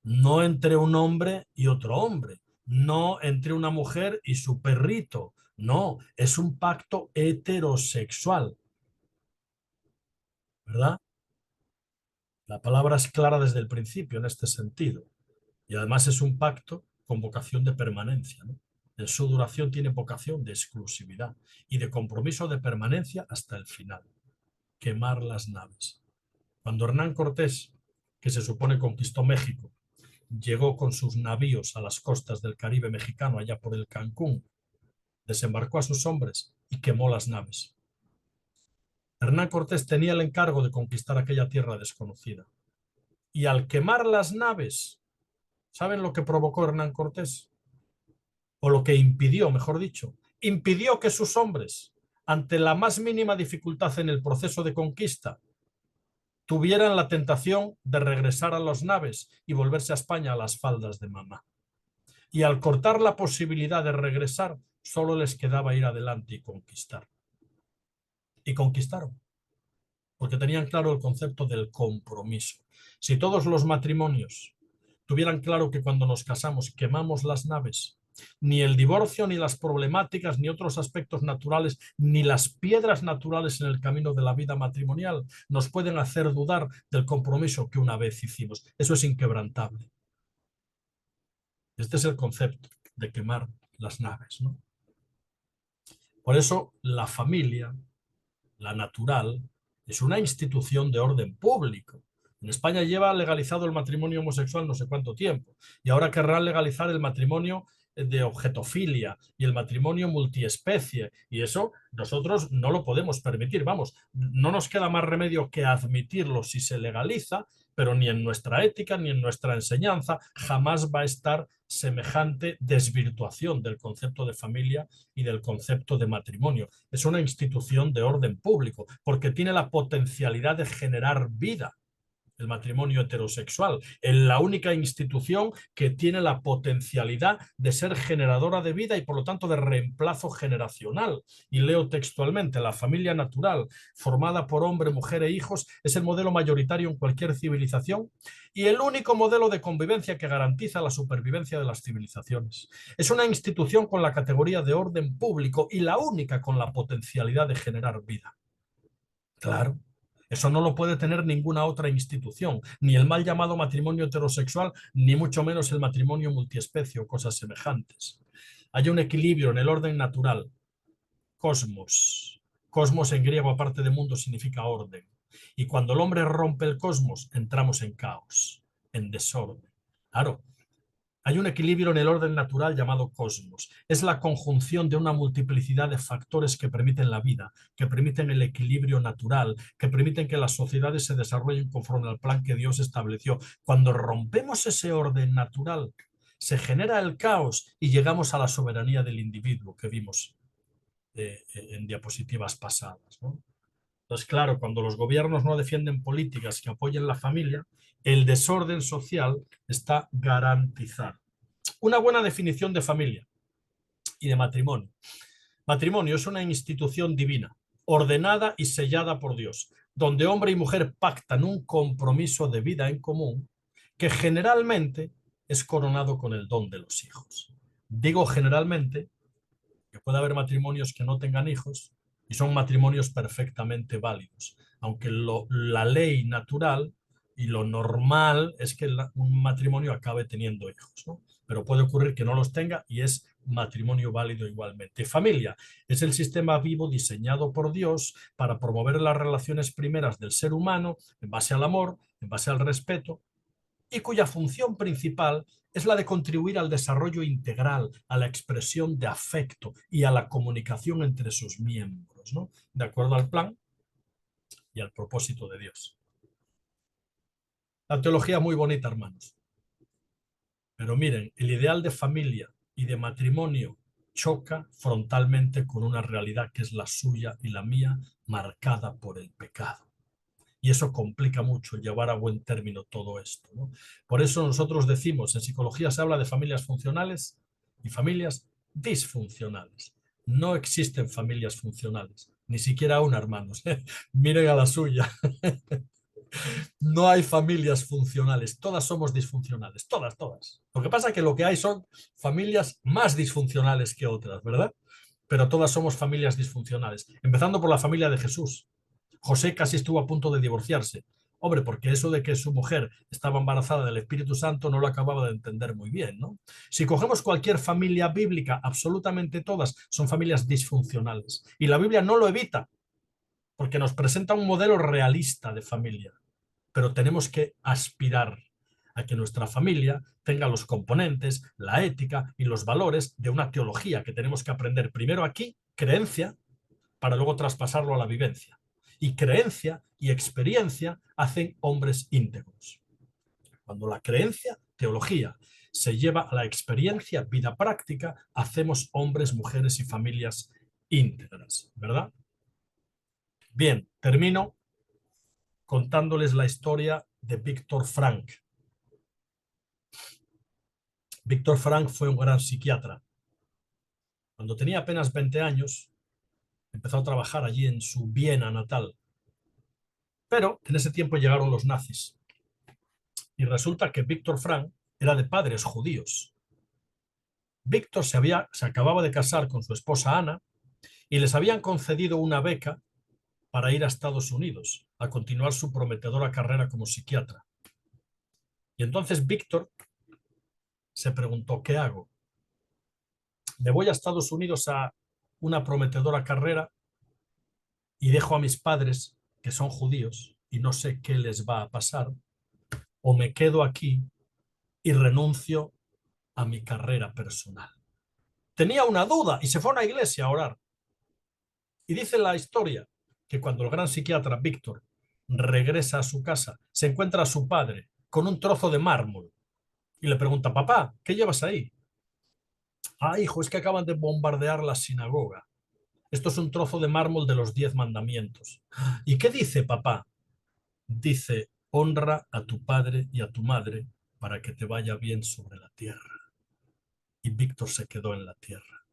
no entre un hombre y otro hombre, no entre una mujer y su perrito, no, es un pacto heterosexual, ¿verdad? La palabra es clara desde el principio en este sentido. Y además es un pacto con vocación de permanencia, ¿no? En su duración tiene vocación de exclusividad y de compromiso de permanencia hasta el final. Quemar las naves. Cuando Hernán Cortés, que se supone conquistó México, llegó con sus navíos a las costas del Caribe mexicano, allá por el Cancún, desembarcó a sus hombres y quemó las naves. Hernán Cortés tenía el encargo de conquistar aquella tierra desconocida. Y al quemar las naves, ¿saben lo que provocó Hernán Cortés? O lo que impidió, mejor dicho, impidió que sus hombres, ante la más mínima dificultad en el proceso de conquista, tuvieran la tentación de regresar a las naves y volverse a España a las faldas de mamá. Y al cortar la posibilidad de regresar, solo les quedaba ir adelante y conquistar. Y conquistaron, porque tenían claro el concepto del compromiso. Si todos los matrimonios tuvieran claro que cuando nos casamos quemamos las naves, ni el divorcio, ni las problemáticas, ni otros aspectos naturales, ni las piedras naturales en el camino de la vida matrimonial nos pueden hacer dudar del compromiso que una vez hicimos. Eso es inquebrantable. Este es el concepto de quemar las naves, ¿no? Por eso la familia, la natural, es una institución de orden público. En España lleva legalizado el matrimonio homosexual no sé cuánto tiempo y ahora querrán legalizar el matrimonio de objetofilia y el matrimonio multiespecie, y eso nosotros no lo podemos permitir. Vamos, no nos queda más remedio que admitirlo si se legaliza, pero ni en nuestra ética ni en nuestra enseñanza jamás va a estar semejante desvirtuación del concepto de familia y del concepto de matrimonio. Es una institución de orden público porque tiene la potencialidad de generar vida. El matrimonio heterosexual, es la única institución que tiene la potencialidad de ser generadora de vida y por lo tanto de reemplazo generacional. Y leo textualmente, la familia natural, formada por hombre, mujer e hijos, es el modelo mayoritario en cualquier civilización y el único modelo de convivencia que garantiza la supervivencia de las civilizaciones. Es una institución con la categoría de orden público y la única con la potencialidad de generar vida. Claro. Eso no lo puede tener ninguna otra institución, ni el mal llamado matrimonio heterosexual, ni mucho menos el matrimonio multiespecie o cosas semejantes. Hay un equilibrio en el orden natural. Cosmos. Cosmos en griego, aparte de mundo, significa orden. Y cuando el hombre rompe el cosmos, entramos en caos, en desorden. Claro. Hay un equilibrio en el orden natural llamado cosmos. Es la conjunción de una multiplicidad de factores que permiten la vida, que permiten el equilibrio natural, que permiten que las sociedades se desarrollen conforme al plan que Dios estableció. Cuando rompemos ese orden natural, se genera el caos y llegamos a la soberanía del individuo que vimos en diapositivas pasadas, ¿no? Entonces, claro, cuando los gobiernos no defienden políticas que apoyen la familia, el desorden social está garantizado. Una buena definición de familia y de matrimonio. Matrimonio es una institución divina, ordenada y sellada por Dios, donde hombre y mujer pactan un compromiso de vida en común que generalmente es coronado con el don de los hijos. Digo generalmente, que puede haber matrimonios que no tengan hijos y son matrimonios perfectamente válidos, aunque la ley natural y lo normal es que un matrimonio acabe teniendo hijos, ¿no? Pero puede ocurrir que no los tenga y es matrimonio válido igualmente. Familia es el sistema vivo diseñado por Dios para promover las relaciones primeras del ser humano en base al amor, en base al respeto, y cuya función principal es la de contribuir al desarrollo integral, a la expresión de afecto y a la comunicación entre sus miembros, ¿no? De acuerdo al plan y al propósito de Dios. La teología muy bonita, hermanos. Pero miren, el ideal de familia y de matrimonio choca frontalmente con una realidad que es la suya y la mía, marcada por el pecado. Y eso complica mucho llevar a buen término todo esto, ¿no? Por eso nosotros decimos, en psicología se habla de familias funcionales y familias disfuncionales. No existen familias funcionales, ni siquiera una, hermanos. Miren a la suya. No hay familias funcionales, todas somos disfuncionales, todas, todas. Lo que pasa es que lo que hay son familias más disfuncionales que otras, ¿verdad? Pero todas somos familias disfuncionales, empezando por la familia de Jesús. José casi estuvo a punto de divorciarse. Hombre, porque eso de que su mujer estaba embarazada del Espíritu Santo no lo acababa de entender muy bien, ¿no? Si cogemos cualquier familia bíblica, absolutamente todas son familias disfuncionales. Y la Biblia no lo evita, porque nos presenta un modelo realista de familia. Pero tenemos que aspirar a que nuestra familia tenga los componentes, la ética y los valores de una teología que tenemos que aprender primero aquí, creencia, para luego traspasarlo a la vivencia. Y creencia y experiencia hacen hombres íntegros. Cuando la creencia, teología, se lleva a la experiencia, vida práctica, hacemos hombres, mujeres y familias íntegras, ¿verdad? Bien, termino contándoles la historia de Víctor Frank. Víctor Frank fue un gran psiquiatra. Cuando tenía apenas 20 años, empezó a trabajar allí en su Viena natal. Pero en ese tiempo llegaron los nazis. Y resulta que Víctor Frank era de padres judíos. Víctor se acababa de casar con su esposa Ana y les habían concedido una beca para ir a Estados Unidos a continuar su prometedora carrera como psiquiatra. Y entonces Víctor se preguntó, ¿qué hago? ¿Me voy a Estados Unidos a una prometedora carrera y dejo a mis padres, que son judíos, y no sé qué les va a pasar? ¿O me quedo aquí y renuncio a mi carrera personal? Tenía una duda y se fue a una iglesia a orar. Y dice la historia que cuando el gran psiquiatra Víctor regresa a su casa, se encuentra a su padre con un trozo de mármol y le pregunta, papá, ¿qué llevas ahí? Ah, hijo, es que acaban de bombardear la sinagoga. Esto es un trozo de mármol de los 10 mandamientos. ¿Y qué dice, papá? Dice, honra a tu padre y a tu madre para que te vaya bien sobre la tierra. Y Víctor se quedó en la tierra.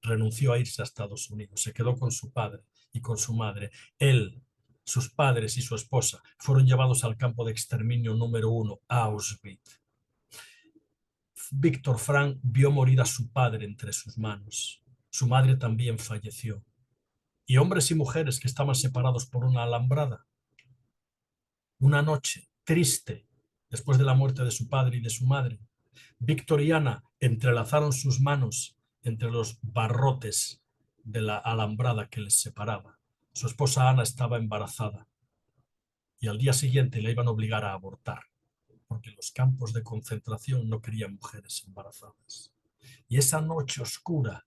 Renunció a irse a Estados Unidos. Se quedó con su padre y con su madre. Él, sus padres y su esposa fueron llevados al campo de exterminio número 1, Auschwitz. Víctor Frank vio morir a su padre entre sus manos. Su madre también falleció. Y hombres y mujeres que estaban separados por una alambrada. Una noche triste, después de la muerte de su padre y de su madre, Víctor y Ana entrelazaron sus manos entre los barrotes de la alambrada que les separaba. Su esposa Ana estaba embarazada y al día siguiente la iban a obligar a abortar, porque los campos de concentración no querían mujeres embarazadas. Y esa noche oscura,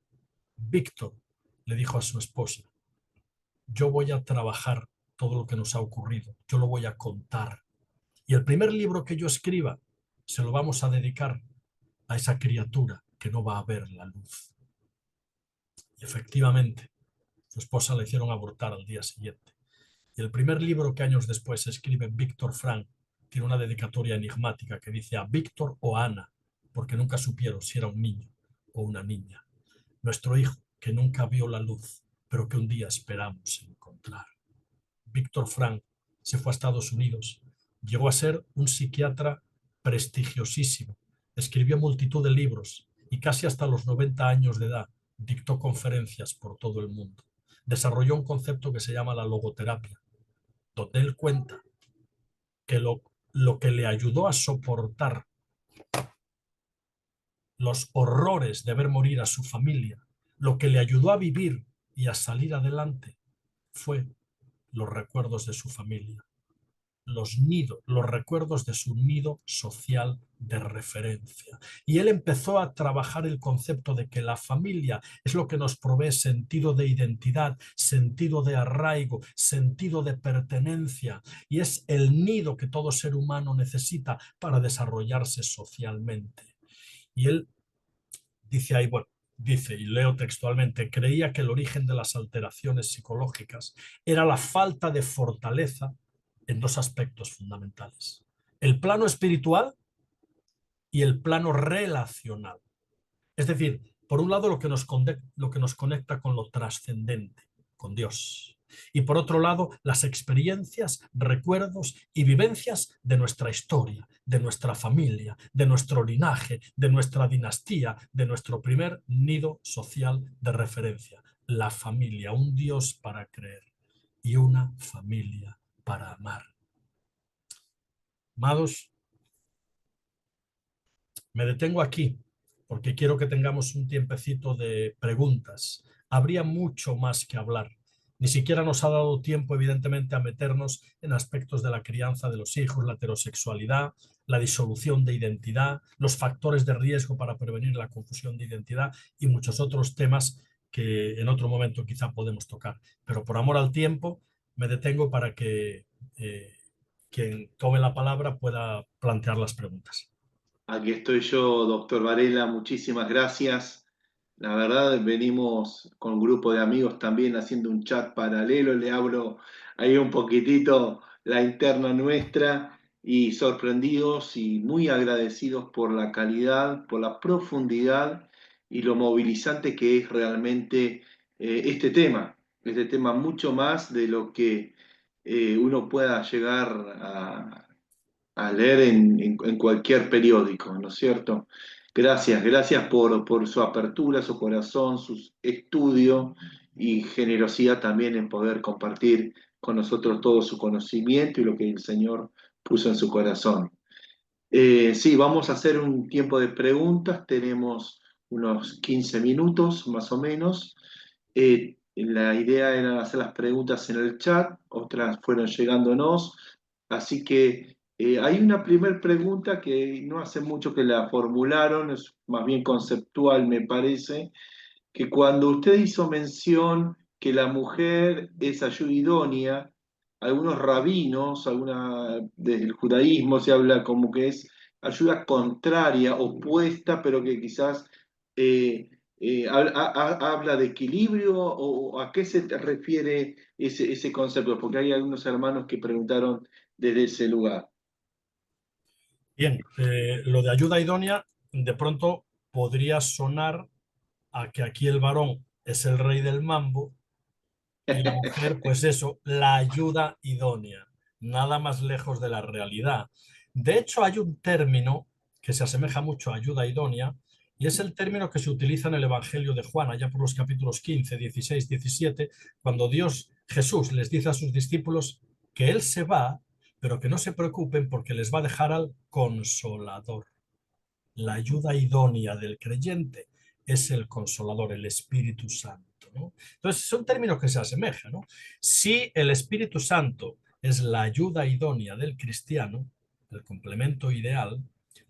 Víctor le dijo a su esposa, yo voy a trabajar todo lo que nos ha ocurrido, yo lo voy a contar. Y el primer libro que yo escriba se lo vamos a dedicar a esa criatura que no va a ver la luz. Y efectivamente, su esposa le hicieron abortar al día siguiente. Y el primer libro que años después escribe Víctor Frank tiene una dedicatoria enigmática que dice a Víctor o a Ana, porque nunca supieron si era un niño o una niña. Nuestro hijo que nunca vio la luz, pero que un día esperamos encontrar. Víctor Frank se fue a Estados Unidos. Llegó a ser un psiquiatra prestigiosísimo. Escribió multitud de libros y casi hasta los 90 años de edad dictó conferencias por todo el mundo. Desarrolló un concepto que se llama la logoterapia, donde él cuenta que lo que le ayudó a soportar los horrores de ver morir a su familia, lo que le ayudó a vivir y a salir adelante fue los recuerdos de su familia, los recuerdos de su nido social de referencia. Y él empezó a trabajar el concepto de que la familia es lo que nos provee sentido de identidad, sentido de arraigo, sentido de pertenencia, y es el nido que todo ser humano necesita para desarrollarse socialmente. Y él dice ahí, bueno, dice, y leo textualmente, creía que el origen de las alteraciones psicológicas era la falta de fortaleza en dos aspectos fundamentales: el plano espiritual y el plano relacional. Es decir, por un lado lo que nos conecta con lo trascendente, con Dios. Y por otro lado, las experiencias, recuerdos y vivencias de nuestra historia, de nuestra familia, de nuestro linaje, de nuestra dinastía, de nuestro primer nido social de referencia. La familia, un Dios para creer y una familia para amar. Amados, me detengo aquí porque quiero que tengamos un tiempecito de preguntas. Habría mucho más que hablar. Ni siquiera nos ha dado tiempo, evidentemente, a meternos en aspectos de la crianza de los hijos, la heterosexualidad, la disolución de identidad, los factores de riesgo para prevenir la confusión de identidad y muchos otros temas que en otro momento quizá podemos tocar. Pero por amor al tiempo, me detengo para que quien tome la palabra pueda plantear las preguntas. Aquí estoy yo, doctor Varela, muchísimas gracias. La verdad, venimos con un grupo de amigos también haciendo un chat paralelo, le abro ahí un poquitito la interna nuestra y sorprendidos y muy agradecidos por la calidad, por la profundidad y lo movilizante que es realmente este tema mucho más de lo que uno pueda llegar a leer en cualquier periódico, ¿no es cierto? Gracias por su apertura, su corazón, su estudio y generosidad también en poder compartir con nosotros todo su conocimiento y lo que el Señor puso en su corazón. Sí, vamos a hacer un tiempo de preguntas, tenemos unos 15 minutos más o menos. La idea era hacer las preguntas en el chat, otras fueron llegándonos, así que hay una primera pregunta que no hace mucho que la formularon, es más bien conceptual me parece, que cuando usted hizo mención que la mujer es ayuda idónea, algunos rabinos, desde el judaísmo se habla como que es ayuda contraria, opuesta, pero que quizás habla de equilibrio, o a qué se refiere ese concepto, porque hay algunos hermanos que preguntaron desde ese lugar. Bien, lo de ayuda idónea de pronto podría sonar a que aquí el varón es el rey del mambo y la mujer, pues eso, la ayuda idónea, nada más lejos de la realidad. De hecho, hay un término que se asemeja mucho a ayuda idónea y es el término que se utiliza en el Evangelio de Juan, allá por los capítulos 15, 16, 17, cuando Jesús les dice a sus discípulos que Él se va, pero que no se preocupen porque les va a dejar al Consolador. La ayuda idónea del creyente es el Consolador, el Espíritu Santo, ¿no? Entonces, son términos que se asemejan, ¿no? Si el Espíritu Santo es la ayuda idónea del cristiano, el complemento ideal,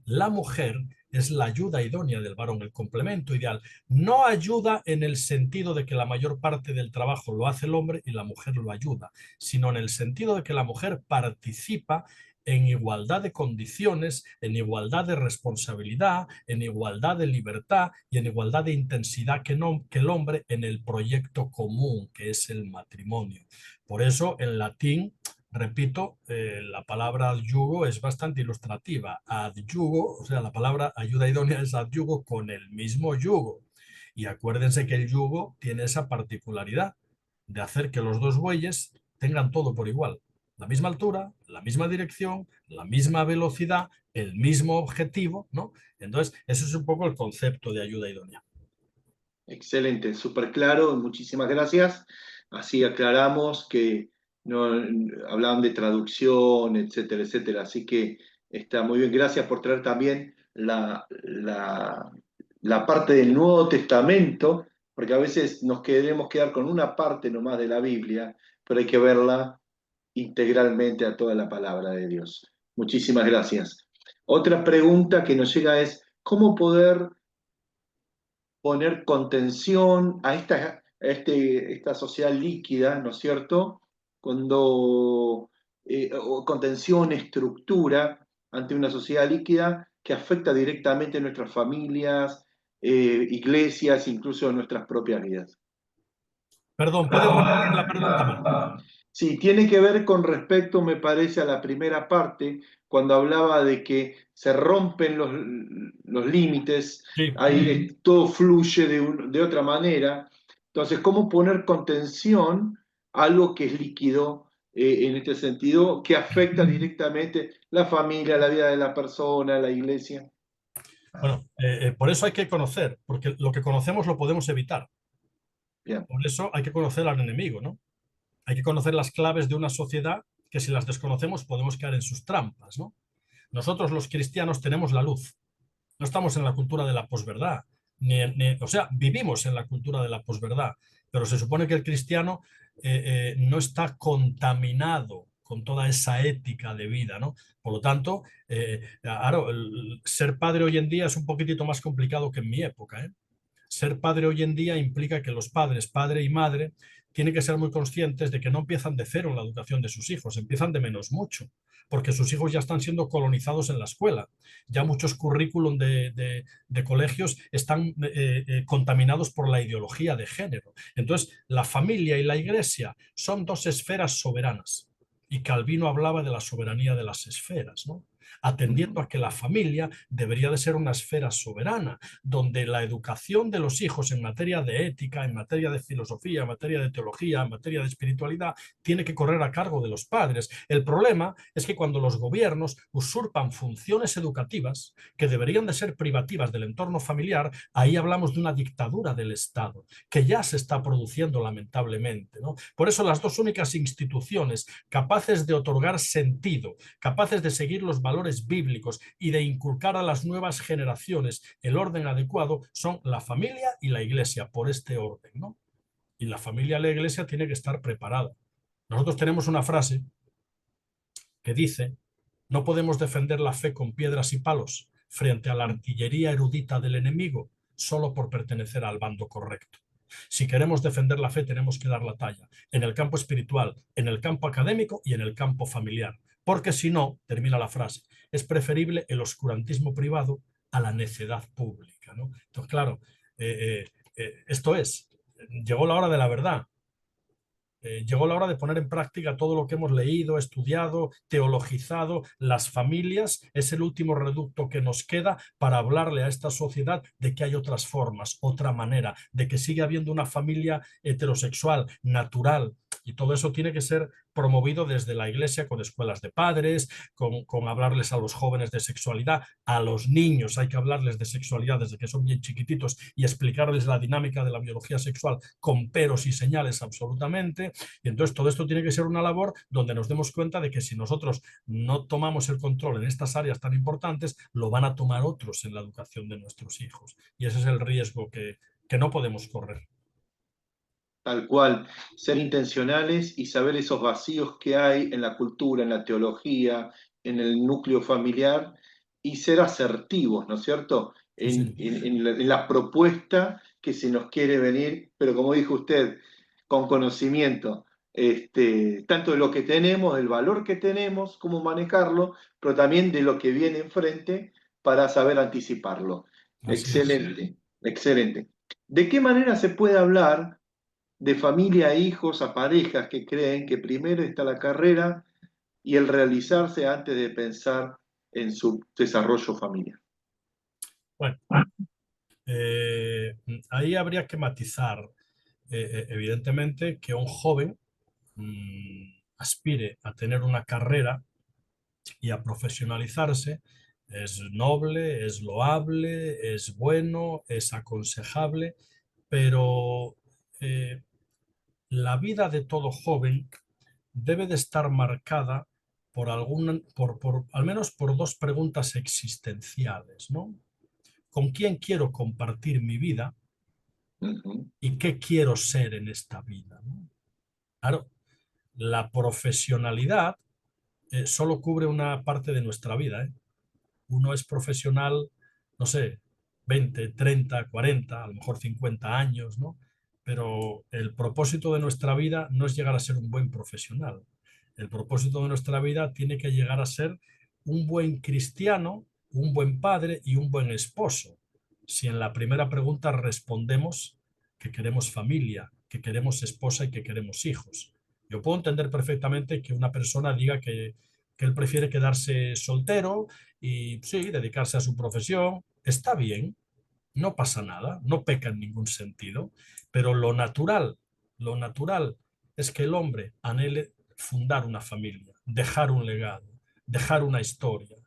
la mujer es la ayuda idónea del varón, el complemento ideal. No ayuda en el sentido de que la mayor parte del trabajo lo hace el hombre y la mujer lo ayuda, sino en el sentido de que la mujer participa en igualdad de condiciones, en igualdad de responsabilidad, en igualdad de libertad y en igualdad de intensidad que el hombre en el proyecto común, que es el matrimonio. Por eso, en latín, repito, la palabra adyugo es bastante ilustrativa. Adyugo, o sea, la palabra ayuda idónea es adyugo con el mismo yugo. Y acuérdense que el yugo tiene esa particularidad de hacer que los dos bueyes tengan todo por igual. La misma altura, la misma dirección, la misma velocidad, el mismo objetivo, ¿no? Entonces, eso es un poco el concepto de ayuda idónea. Excelente, súper claro, muchísimas gracias. Así aclaramos que no hablaban de traducción, etcétera, etcétera. Así que está muy bien. Gracias por traer también la parte del Nuevo Testamento, porque a veces nos queremos quedar con una parte nomás de la Biblia, pero hay que verla integralmente a toda la palabra de Dios. Muchísimas gracias. Otra pregunta que nos llega es, ¿cómo poder poner contención a esta sociedad líquida, ¿no es cierto? O contención, estructura ante una sociedad líquida que afecta directamente a nuestras familias, iglesias, incluso a nuestras propias vidas. Perdón, ¿puedes repetir la pregunta, Marco? Sí, tiene que ver con respecto, me parece, a la primera parte, cuando hablaba de que se rompen los límites, Sí. todo fluye de otra manera. Entonces, ¿cómo poner contención a algo que es líquido en este sentido, que afecta directamente la familia, la vida de la persona, la iglesia? Bueno, por eso hay que conocer, porque lo que conocemos lo podemos evitar. Bien. Por eso hay que conocer al enemigo, ¿no? Hay que conocer las claves de una sociedad que si las desconocemos podemos caer en sus trampas, ¿no? Nosotros los cristianos tenemos la luz. No estamos en la cultura de la posverdad. O sea, vivimos en la cultura de la posverdad, pero se supone que el cristiano no está contaminado con toda esa ética de vida, ¿no? Por lo tanto, claro, ser padre hoy en día es un poquitito más complicado que en mi época, ¿eh? Ser padre hoy en día implica que los padres, padre y madre, tienen que ser muy conscientes de que no empiezan de cero en la educación de sus hijos, empiezan de menos mucho, porque sus hijos ya están siendo colonizados en la escuela. Ya muchos currículum de colegios están contaminados por la ideología de género. Entonces, la familia y la iglesia son dos esferas soberanas. Y Calvino hablaba de la soberanía de las esferas, ¿no? Atendiendo a que la familia debería de ser una esfera soberana, donde la educación de los hijos en materia de ética, en materia de filosofía, en materia de teología, en materia de espiritualidad, tiene que correr a cargo de los padres. El problema es que cuando los gobiernos usurpan funciones educativas que deberían de ser privativas del entorno familiar, ahí hablamos de una dictadura del Estado, que ya se está produciendo lamentablemente, ¿no? Por eso las dos únicas instituciones capaces de otorgar sentido, capaces de seguir los valores bíblicos y de inculcar a las nuevas generaciones el orden adecuado son la familia y la iglesia, por este orden, ¿no? Y la familia y la iglesia tiene que estar preparada. Nosotros tenemos una frase que dice: no podemos defender la fe con piedras y palos frente a la artillería erudita del enemigo solo por pertenecer al bando correcto. Si queremos defender la fe tenemos que dar la talla en el campo espiritual, en el campo académico y en el campo familiar, porque si no, termina la frase, es preferible el oscurantismo privado a la necedad pública, ¿no? Entonces, claro, esto es, llegó la hora de la verdad. Llegó la hora de poner en práctica todo lo que hemos leído, estudiado, teologizado. Las familias es el último reducto que nos queda para hablarle a esta sociedad de que hay otras formas, otra manera, de que sigue habiendo una familia heterosexual, natural. Y todo eso tiene que ser promovido desde la iglesia con escuelas de padres, con hablarles a los jóvenes de sexualidad, a los niños hay que hablarles de sexualidad desde que son bien chiquititos y explicarles la dinámica de la biología sexual con peros y señales absolutamente. Y entonces todo esto tiene que ser una labor donde nos demos cuenta de que si nosotros no tomamos el control en estas áreas tan importantes, lo van a tomar otros en la educación de nuestros hijos. Y ese es el riesgo que no podemos correr. Tal cual, ser intencionales y saber esos vacíos que hay en la cultura, en la teología, en el núcleo familiar y ser asertivos, ¿no es cierto? Sí. En la propuesta que se nos quiere venir, pero como dijo usted, con conocimiento, tanto de lo que tenemos, del valor que tenemos, cómo manejarlo, pero también de lo que viene enfrente para saber anticiparlo. Así Excelente, excelente. ¿De qué manera se puede hablar de familia a hijos, a parejas que creen que primero está la carrera y el realizarse antes de pensar en su desarrollo familiar? Bueno, ahí habría que matizar, evidentemente, que un joven aspire a tener una carrera y a profesionalizarse es noble, es loable, es bueno, es aconsejable, pero la vida de todo joven debe de estar marcada por al menos por dos preguntas existenciales, ¿no? con quién quiero compartir mi vida Ujú. y qué quiero ser en esta vida, ¿no? Claro, la profesionalidad solo cubre una parte de nuestra vida, ¿eh? Uno es profesional, no sé, 20, 30, 40, a lo mejor 50 años, ¿no? Pero el propósito de nuestra vida no es llegar a ser un buen profesional. El propósito de nuestra vida tiene que llegar a ser un buen cristiano, un buen padre y un buen esposo. Si en la primera pregunta respondemos que queremos familia, que queremos esposa y que queremos hijos. Yo puedo entender perfectamente que una persona diga que él prefiere quedarse soltero y sí, dedicarse a su profesión. Está bien, no pasa nada, no peca en ningún sentido, pero lo natural es que el hombre anhele fundar una familia, dejar un legado, dejar una historia,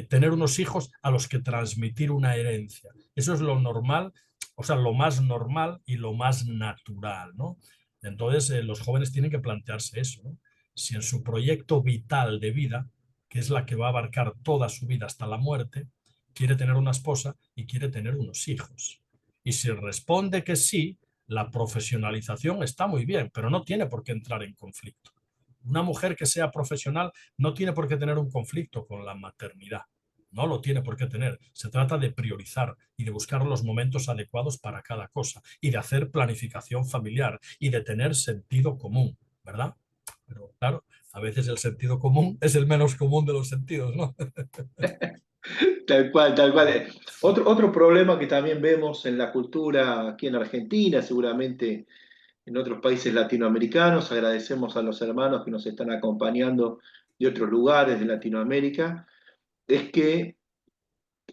tener unos hijos a los que transmitir una herencia. Eso es lo normal, o sea, lo más normal y lo más natural, ¿no? Entonces, los jóvenes tienen que plantearse eso, ¿no? Si en su proyecto vital de vida, que es la que va a abarcar toda su vida hasta la muerte, quiere tener una esposa y quiere tener unos hijos. Y si responde que sí, la profesionalización está muy bien, pero no tiene por qué entrar en conflicto. Una mujer que sea profesional no tiene por qué tener un conflicto con la maternidad. No lo tiene por qué tener. Se trata de priorizar y de buscar los momentos adecuados para cada cosa y de hacer planificación familiar y de tener sentido común, ¿verdad? Pero claro, a veces el sentido común es el menos común de los sentidos, ¿no? Tal cual, tal cual. Otro problema que también vemos en la cultura aquí en Argentina, seguramente en otros países latinoamericanos, agradecemos a los hermanos que nos están acompañando de otros lugares de Latinoamérica, es que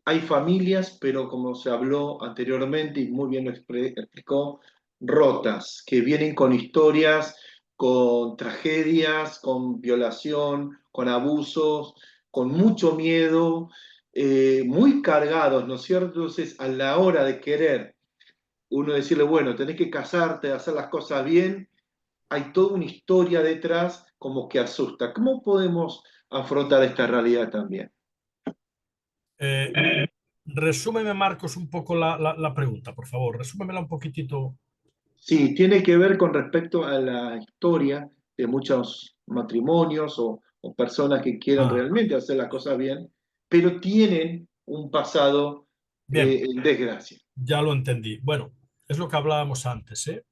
hay familias, pero como se habló anteriormente y muy bien lo explicó, rotas, que vienen con historias, con tragedias, con violación, con abusos, con mucho miedo, muy cargados, ¿no es cierto? Entonces, a la hora de querer uno decirle, bueno, tenés que casarte, hacer las cosas bien, hay toda una historia detrás como que asusta. ¿Cómo podemos afrontar esta realidad también? Eh, resúmeme, Marcos, un poco la pregunta, por favor. Resúmemela un poquitito. Sí, tiene que ver con respecto a la historia de muchos matrimonios o personas que quieren Ah, realmente hacer las cosas bien, pero tienen un pasado bien, en desgracia. ya lo entendí. Bueno, es lo que hablábamos antes, ¿eh?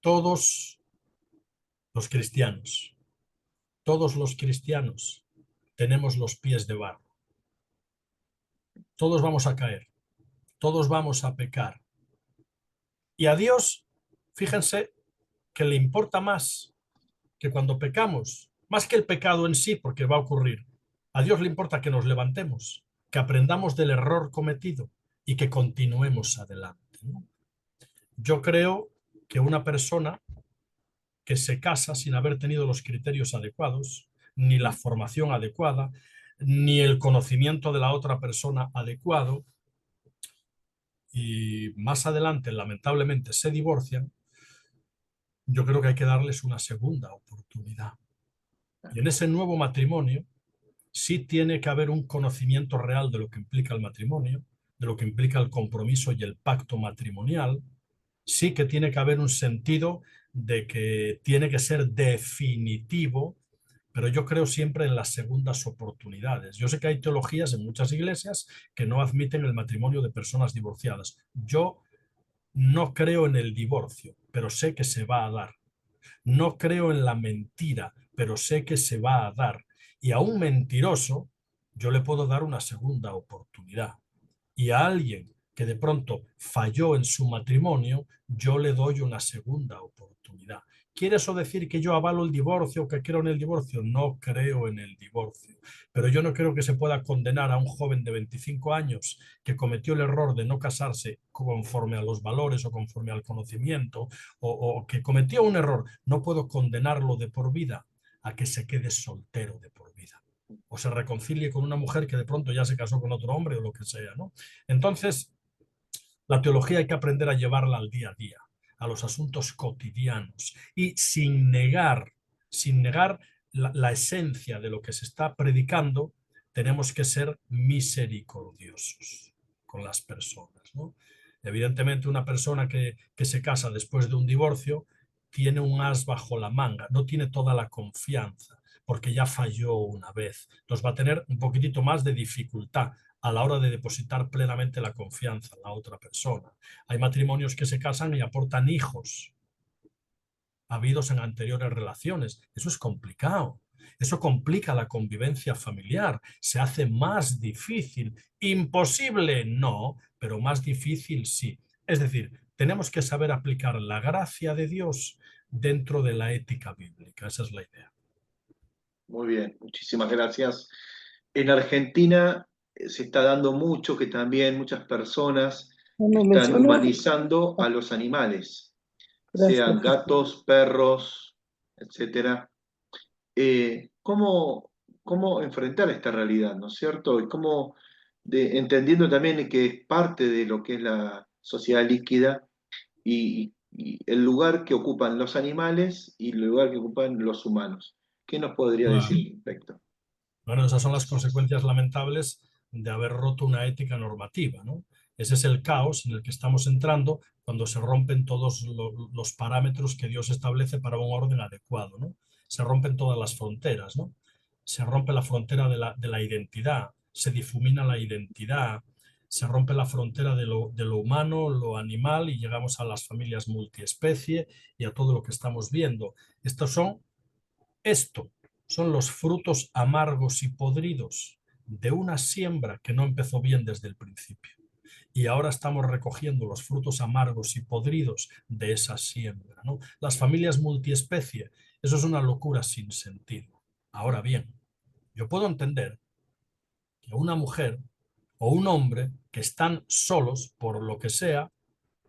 Todos los cristianos, todos los cristianos tenemos los pies de barro. Todos vamos a caer, todos vamos a pecar. Y a Dios, fíjense que le importa más que cuando pecamos, más que el pecado en sí, porque va a ocurrir. A Dios le importa que nos levantemos, que aprendamos del error cometido y que continuemos adelante, ¿no? Yo creo que una persona que se casa sin haber tenido los criterios adecuados, ni la formación adecuada, ni el conocimiento de la otra persona adecuado, y más adelante lamentablemente se divorcian, yo creo que hay que darles una segunda oportunidad. Y en ese nuevo matrimonio sí tiene que haber un conocimiento real de lo que implica el matrimonio, de lo que implica el compromiso y el pacto matrimonial. Sí que tiene que haber un sentido de que tiene que ser definitivo, pero yo creo siempre en las segundas oportunidades. Yo sé que hay teologías en muchas iglesias que no admiten el matrimonio de personas divorciadas. Yo no creo en el divorcio, pero sé que se va a dar. No creo en la mentira, pero sé que se va a dar. Y a un mentiroso yo le puedo dar una segunda oportunidad. Y a alguien que de pronto falló en su matrimonio, yo le doy una segunda oportunidad. ¿Quiere eso decir que yo avalo el divorcio o que creo en el divorcio? No creo en el divorcio. Pero yo no creo que se pueda condenar a un joven de 25 años que cometió el error de no casarse conforme a los valores o conforme al conocimiento o que cometió un error. No puedo condenarlo de por vida a que se quede soltero de por vida o se reconcilie con una mujer que de pronto ya se casó con otro hombre o lo que sea, ¿no? Entonces, la teología hay que aprender a llevarla al día a día, a los asuntos cotidianos y sin negar la esencia de lo que se está predicando, tenemos que ser misericordiosos con las personas, ¿no? Evidentemente, una persona que se casa después de un divorcio tiene un as bajo la manga, no tiene toda la confianza, porque ya falló una vez. Entonces va a tener un poquitito más de dificultad a la hora de depositar plenamente la confianza en la otra persona. Hay matrimonios que se casan y aportan hijos habidos en anteriores relaciones. Eso es complicado. Eso complica la convivencia familiar, se hace más difícil. Imposible no, pero más difícil sí. Es decir, tenemos que saber aplicar la gracia de Dios dentro de la ética bíblica. Esa es la idea. Muy bien, muchísimas gracias. En Argentina se está dando mucho que también muchas personas Bueno, están mencionó, humanizando a los animales, sean gracias. gatos, perros, etcétera. ¿Cómo enfrentar esta realidad, ¿no es cierto? Y entendiendo también que es parte de lo que es la sociedad líquida y el lugar que ocupan los animales y el lugar que ocupan los humanos. ¿Qué nos podría Claro. decir al respecto? Bueno, esas son las consecuencias lamentables de haber roto una ética normativa, ¿no? Ese es el caos en el que estamos entrando cuando se rompen todos los parámetros que Dios establece para un orden adecuado, ¿no? Se rompen todas las fronteras, ¿no? Se rompe la frontera de la identidad, se difumina la identidad, se rompe la frontera de lo humano, lo animal, y llegamos a las familias multiespecie y a todo lo que estamos viendo. Esto son los frutos amargos y podridos de una siembra que no empezó bien desde el principio. Y ahora estamos recogiendo los frutos amargos y podridos de esa siembra, ¿no? Las familias multiespecie, eso es una locura sin sentido. Ahora bien, yo puedo entender que una mujer o un hombre que están solos, por lo que sea,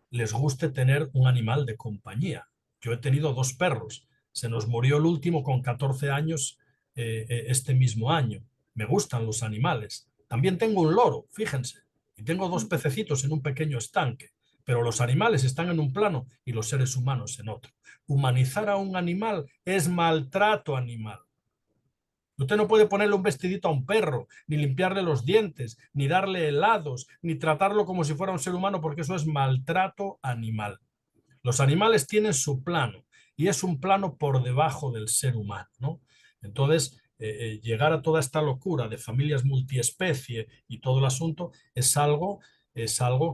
les guste tener un animal de compañía. Yo he tenido 2 perros. Se nos murió el último con 14 años este mismo año. Me gustan los animales. También tengo un loro, fíjense. Y tengo 2 pececitos en un pequeño estanque. Pero los animales están en un plano y los seres humanos en otro. Humanizar a un animal es maltrato animal. Usted no puede ponerle un vestidito a un perro, ni limpiarle los dientes, ni darle helados, ni tratarlo como si fuera un ser humano, porque eso es maltrato animal. Los animales tienen su plano y es un plano por debajo del ser humano, ¿no? Entonces, llegar a toda esta locura de familias multiespecie y todo el asunto es algo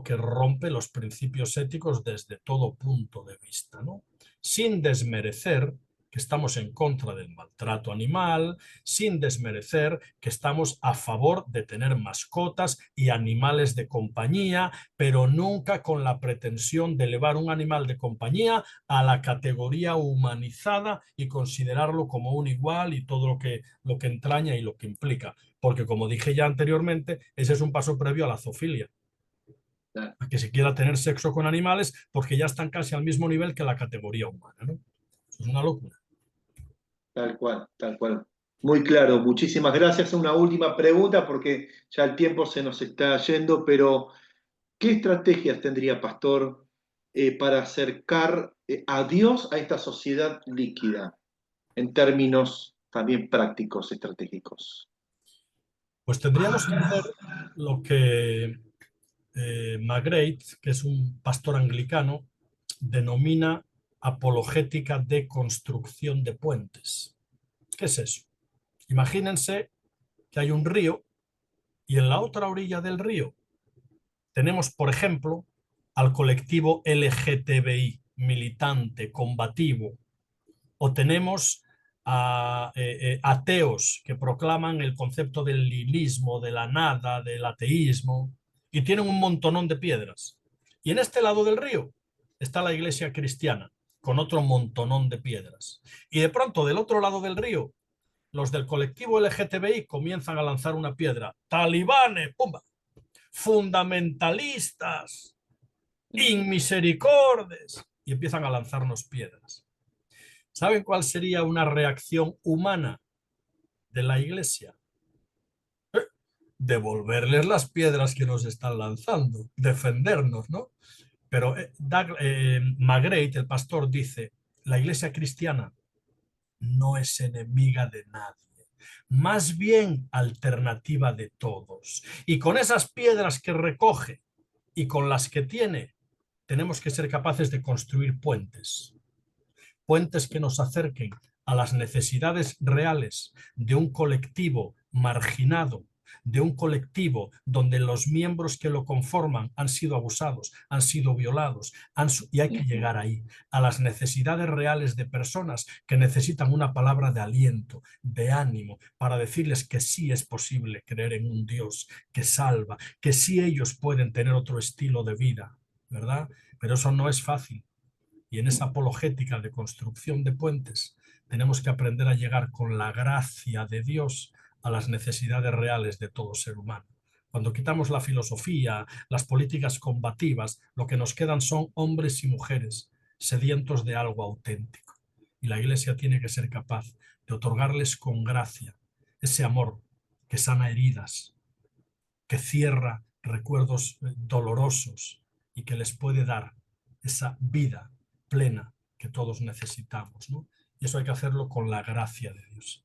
que rompe los principios éticos desde todo punto de vista, ¿no? Sin desmerecer que estamos en contra del maltrato animal, sin desmerecer que estamos a favor de tener mascotas y animales de compañía, pero nunca con la pretensión de elevar un animal de compañía a la categoría humanizada y considerarlo como un igual y todo lo que entraña y lo que implica. Porque, como dije ya anteriormente, ese es un paso previo a la zoofilia. A que se quiera tener sexo con animales porque ya están casi al mismo nivel que la categoría humana, ¿no? Eso es una locura. Tal cual, tal cual. Muy claro, muchísimas gracias. Una última pregunta porque ya el tiempo se nos está yendo, pero ¿qué estrategias tendría, Pastor, para acercar a Dios a esta sociedad líquida en términos también prácticos, estratégicos? Pues tendríamos que hacer lo que Magreit, que es un pastor anglicano, denomina apologética de construcción de puentes. ¿Qué es eso? Imagínense que hay un río y en la otra orilla del río tenemos, por ejemplo, al colectivo LGTBI, militante, combativo, o tenemos a ateos que proclaman el concepto del nihilismo, de la nada, del ateísmo, y tienen un montonón de piedras. Y en este lado del río está la iglesia cristiana, con otro montonón de piedras. Y de pronto, del otro lado del río, los del colectivo LGTBI comienzan a lanzar una piedra. Talibanes, ¡pumba! Fundamentalistas, inmisericordes, y empiezan a lanzarnos piedras. ¿Saben cuál sería una reacción humana de la iglesia? Devolverles las piedras que nos están lanzando, defendernos, ¿no? Pero Magreit, el pastor, dice, la iglesia cristiana no es enemiga de nadie. más bien alternativa de todos. Y con esas piedras que recoge y con las que tiene, tenemos que ser capaces de construir puentes. Puentes que nos acerquen a las necesidades reales de un colectivo marginado, de un colectivo donde los miembros que lo conforman han sido abusados, han sido violados, y hay que llegar ahí, a las necesidades reales de personas que necesitan una palabra de aliento, de ánimo, para decirles que sí es posible creer en un Dios que salva, que sí ellos pueden tener otro estilo de vida, ¿verdad? Pero eso no es fácil. Y en esa apologética de construcción de puentes tenemos que aprender a llegar con la gracia de Dios a las necesidades reales de todo ser humano. Cuando quitamos la filosofía, las políticas combativas, lo que nos quedan son hombres y mujeres sedientos de algo auténtico. Y la Iglesia tiene que ser capaz de otorgarles con gracia ese amor que sana heridas, que cierra recuerdos dolorosos y que les puede dar esa vida plena que todos necesitamos, ¿no? Y eso hay que hacerlo con la gracia de Dios.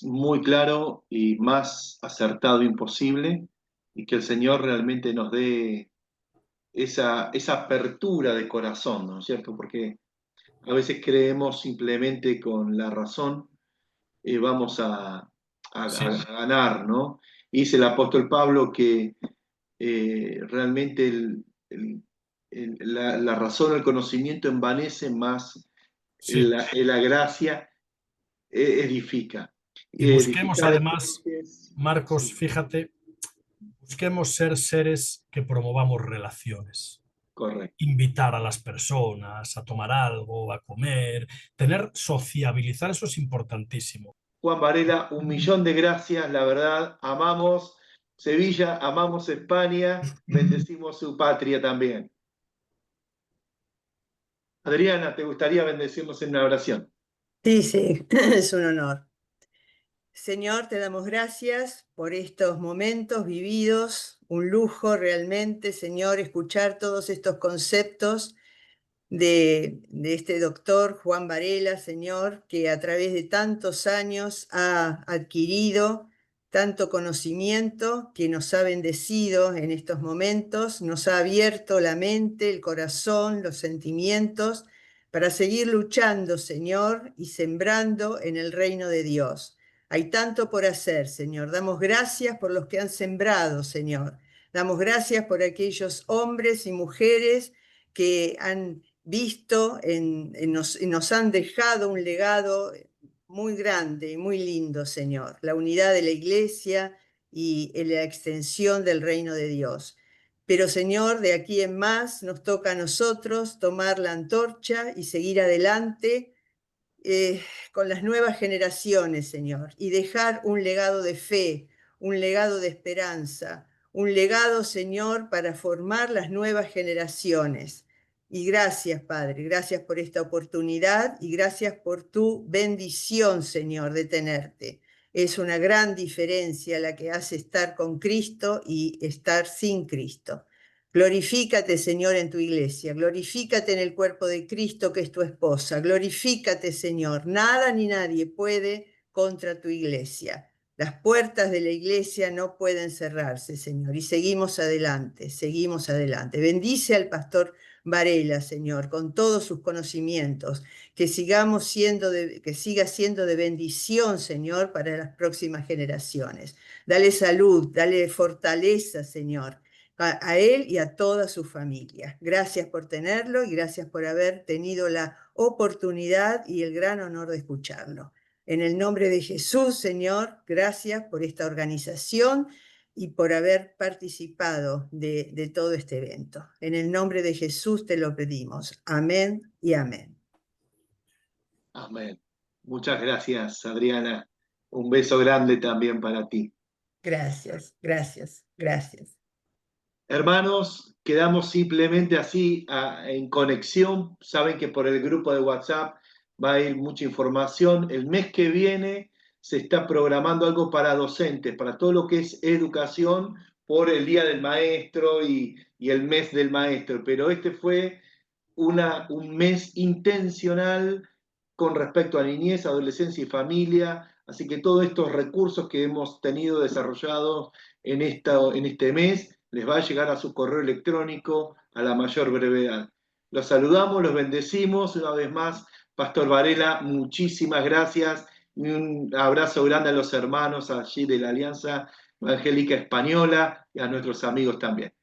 Muy claro y más acertado imposible, y que el Señor realmente nos dé esa apertura de corazón, ¿no es cierto? Porque a veces creemos simplemente con la razón vamos a Sí, ganar, ¿no? Y dice el apóstol Pablo que realmente la razón, el conocimiento envanece, más sí. la gracia edifica. Y busquemos Edificar además, entonces, Marcos, sí, fíjate, busquemos ser seres que promovamos relaciones. correcto. Invitar a las personas a tomar algo, a comer, sociabilizar, eso es importantísimo. Juan Varela, 1.000.000 de gracias, la verdad, amamos Sevilla, amamos España, bendecimos su patria también. Adriana, ¿te gustaría bendecirnos en una oración? Sí, sí, es un honor. Señor, te damos gracias por estos momentos vividos, un lujo realmente, Señor, escuchar todos estos conceptos de este doctor Juan Varela, Señor, que a través de tantos años ha adquirido tanto conocimiento, que nos ha bendecido en estos momentos, nos ha abierto la mente, el corazón, los sentimientos, para seguir luchando, Señor, y sembrando en el reino de Dios. Hay tanto por hacer, Señor. Damos gracias por los que han sembrado, Señor. Damos gracias por aquellos hombres y mujeres que han visto, nos han dejado un legado muy grande y muy lindo, Señor. La unidad de la Iglesia y la extensión del reino de Dios. Pero, Señor, de aquí en más nos toca a nosotros tomar la antorcha y seguir adelante con las nuevas generaciones, Señor, y dejar un legado de fe, un legado de esperanza, un legado, Señor, para formar las nuevas generaciones. Y gracias, Padre, gracias por esta oportunidad y gracias por tu bendición, Señor, de tenerte. Es una gran diferencia la que hace estar con Cristo y estar sin Cristo. Glorifícate, Señor, en tu iglesia. Glorifícate en el cuerpo de Cristo, que es tu esposa. Glorifícate, Señor. Nada ni nadie puede contra tu iglesia. Las puertas de la iglesia no pueden cerrarse, Señor. Y seguimos adelante, seguimos adelante. Bendice al pastor Varela, Señor, con todos sus conocimientos. Que siga siendo de bendición, Señor, para las próximas generaciones. Dale salud, dale fortaleza, Señor, a él y a toda su familia. Gracias por tenerlo y gracias por haber tenido la oportunidad y el gran honor de escucharlo. En el nombre de Jesús, Señor, gracias por esta organización y por haber participado de todo este evento. En el nombre de Jesús te lo pedimos. Amén y amén. Amén. Muchas gracias, Adriana. Un beso grande también para ti. Gracias, gracias, gracias. Hermanos, quedamos simplemente así en conexión. Saben que por el grupo de WhatsApp va a ir mucha información. El mes que viene se está programando algo para docentes, para todo lo que es educación, por el Día del Maestro y el mes del maestro. Pero este fue un mes intencional con respecto a niñez, adolescencia y familia. Así que todos estos recursos que hemos tenido desarrollados en este mes les va a llegar a su correo electrónico a la mayor brevedad. Los saludamos, los bendecimos. Una vez más, Pastor Varela, muchísimas gracias y un abrazo grande a los hermanos allí de la Alianza Evangélica Española y a nuestros amigos también.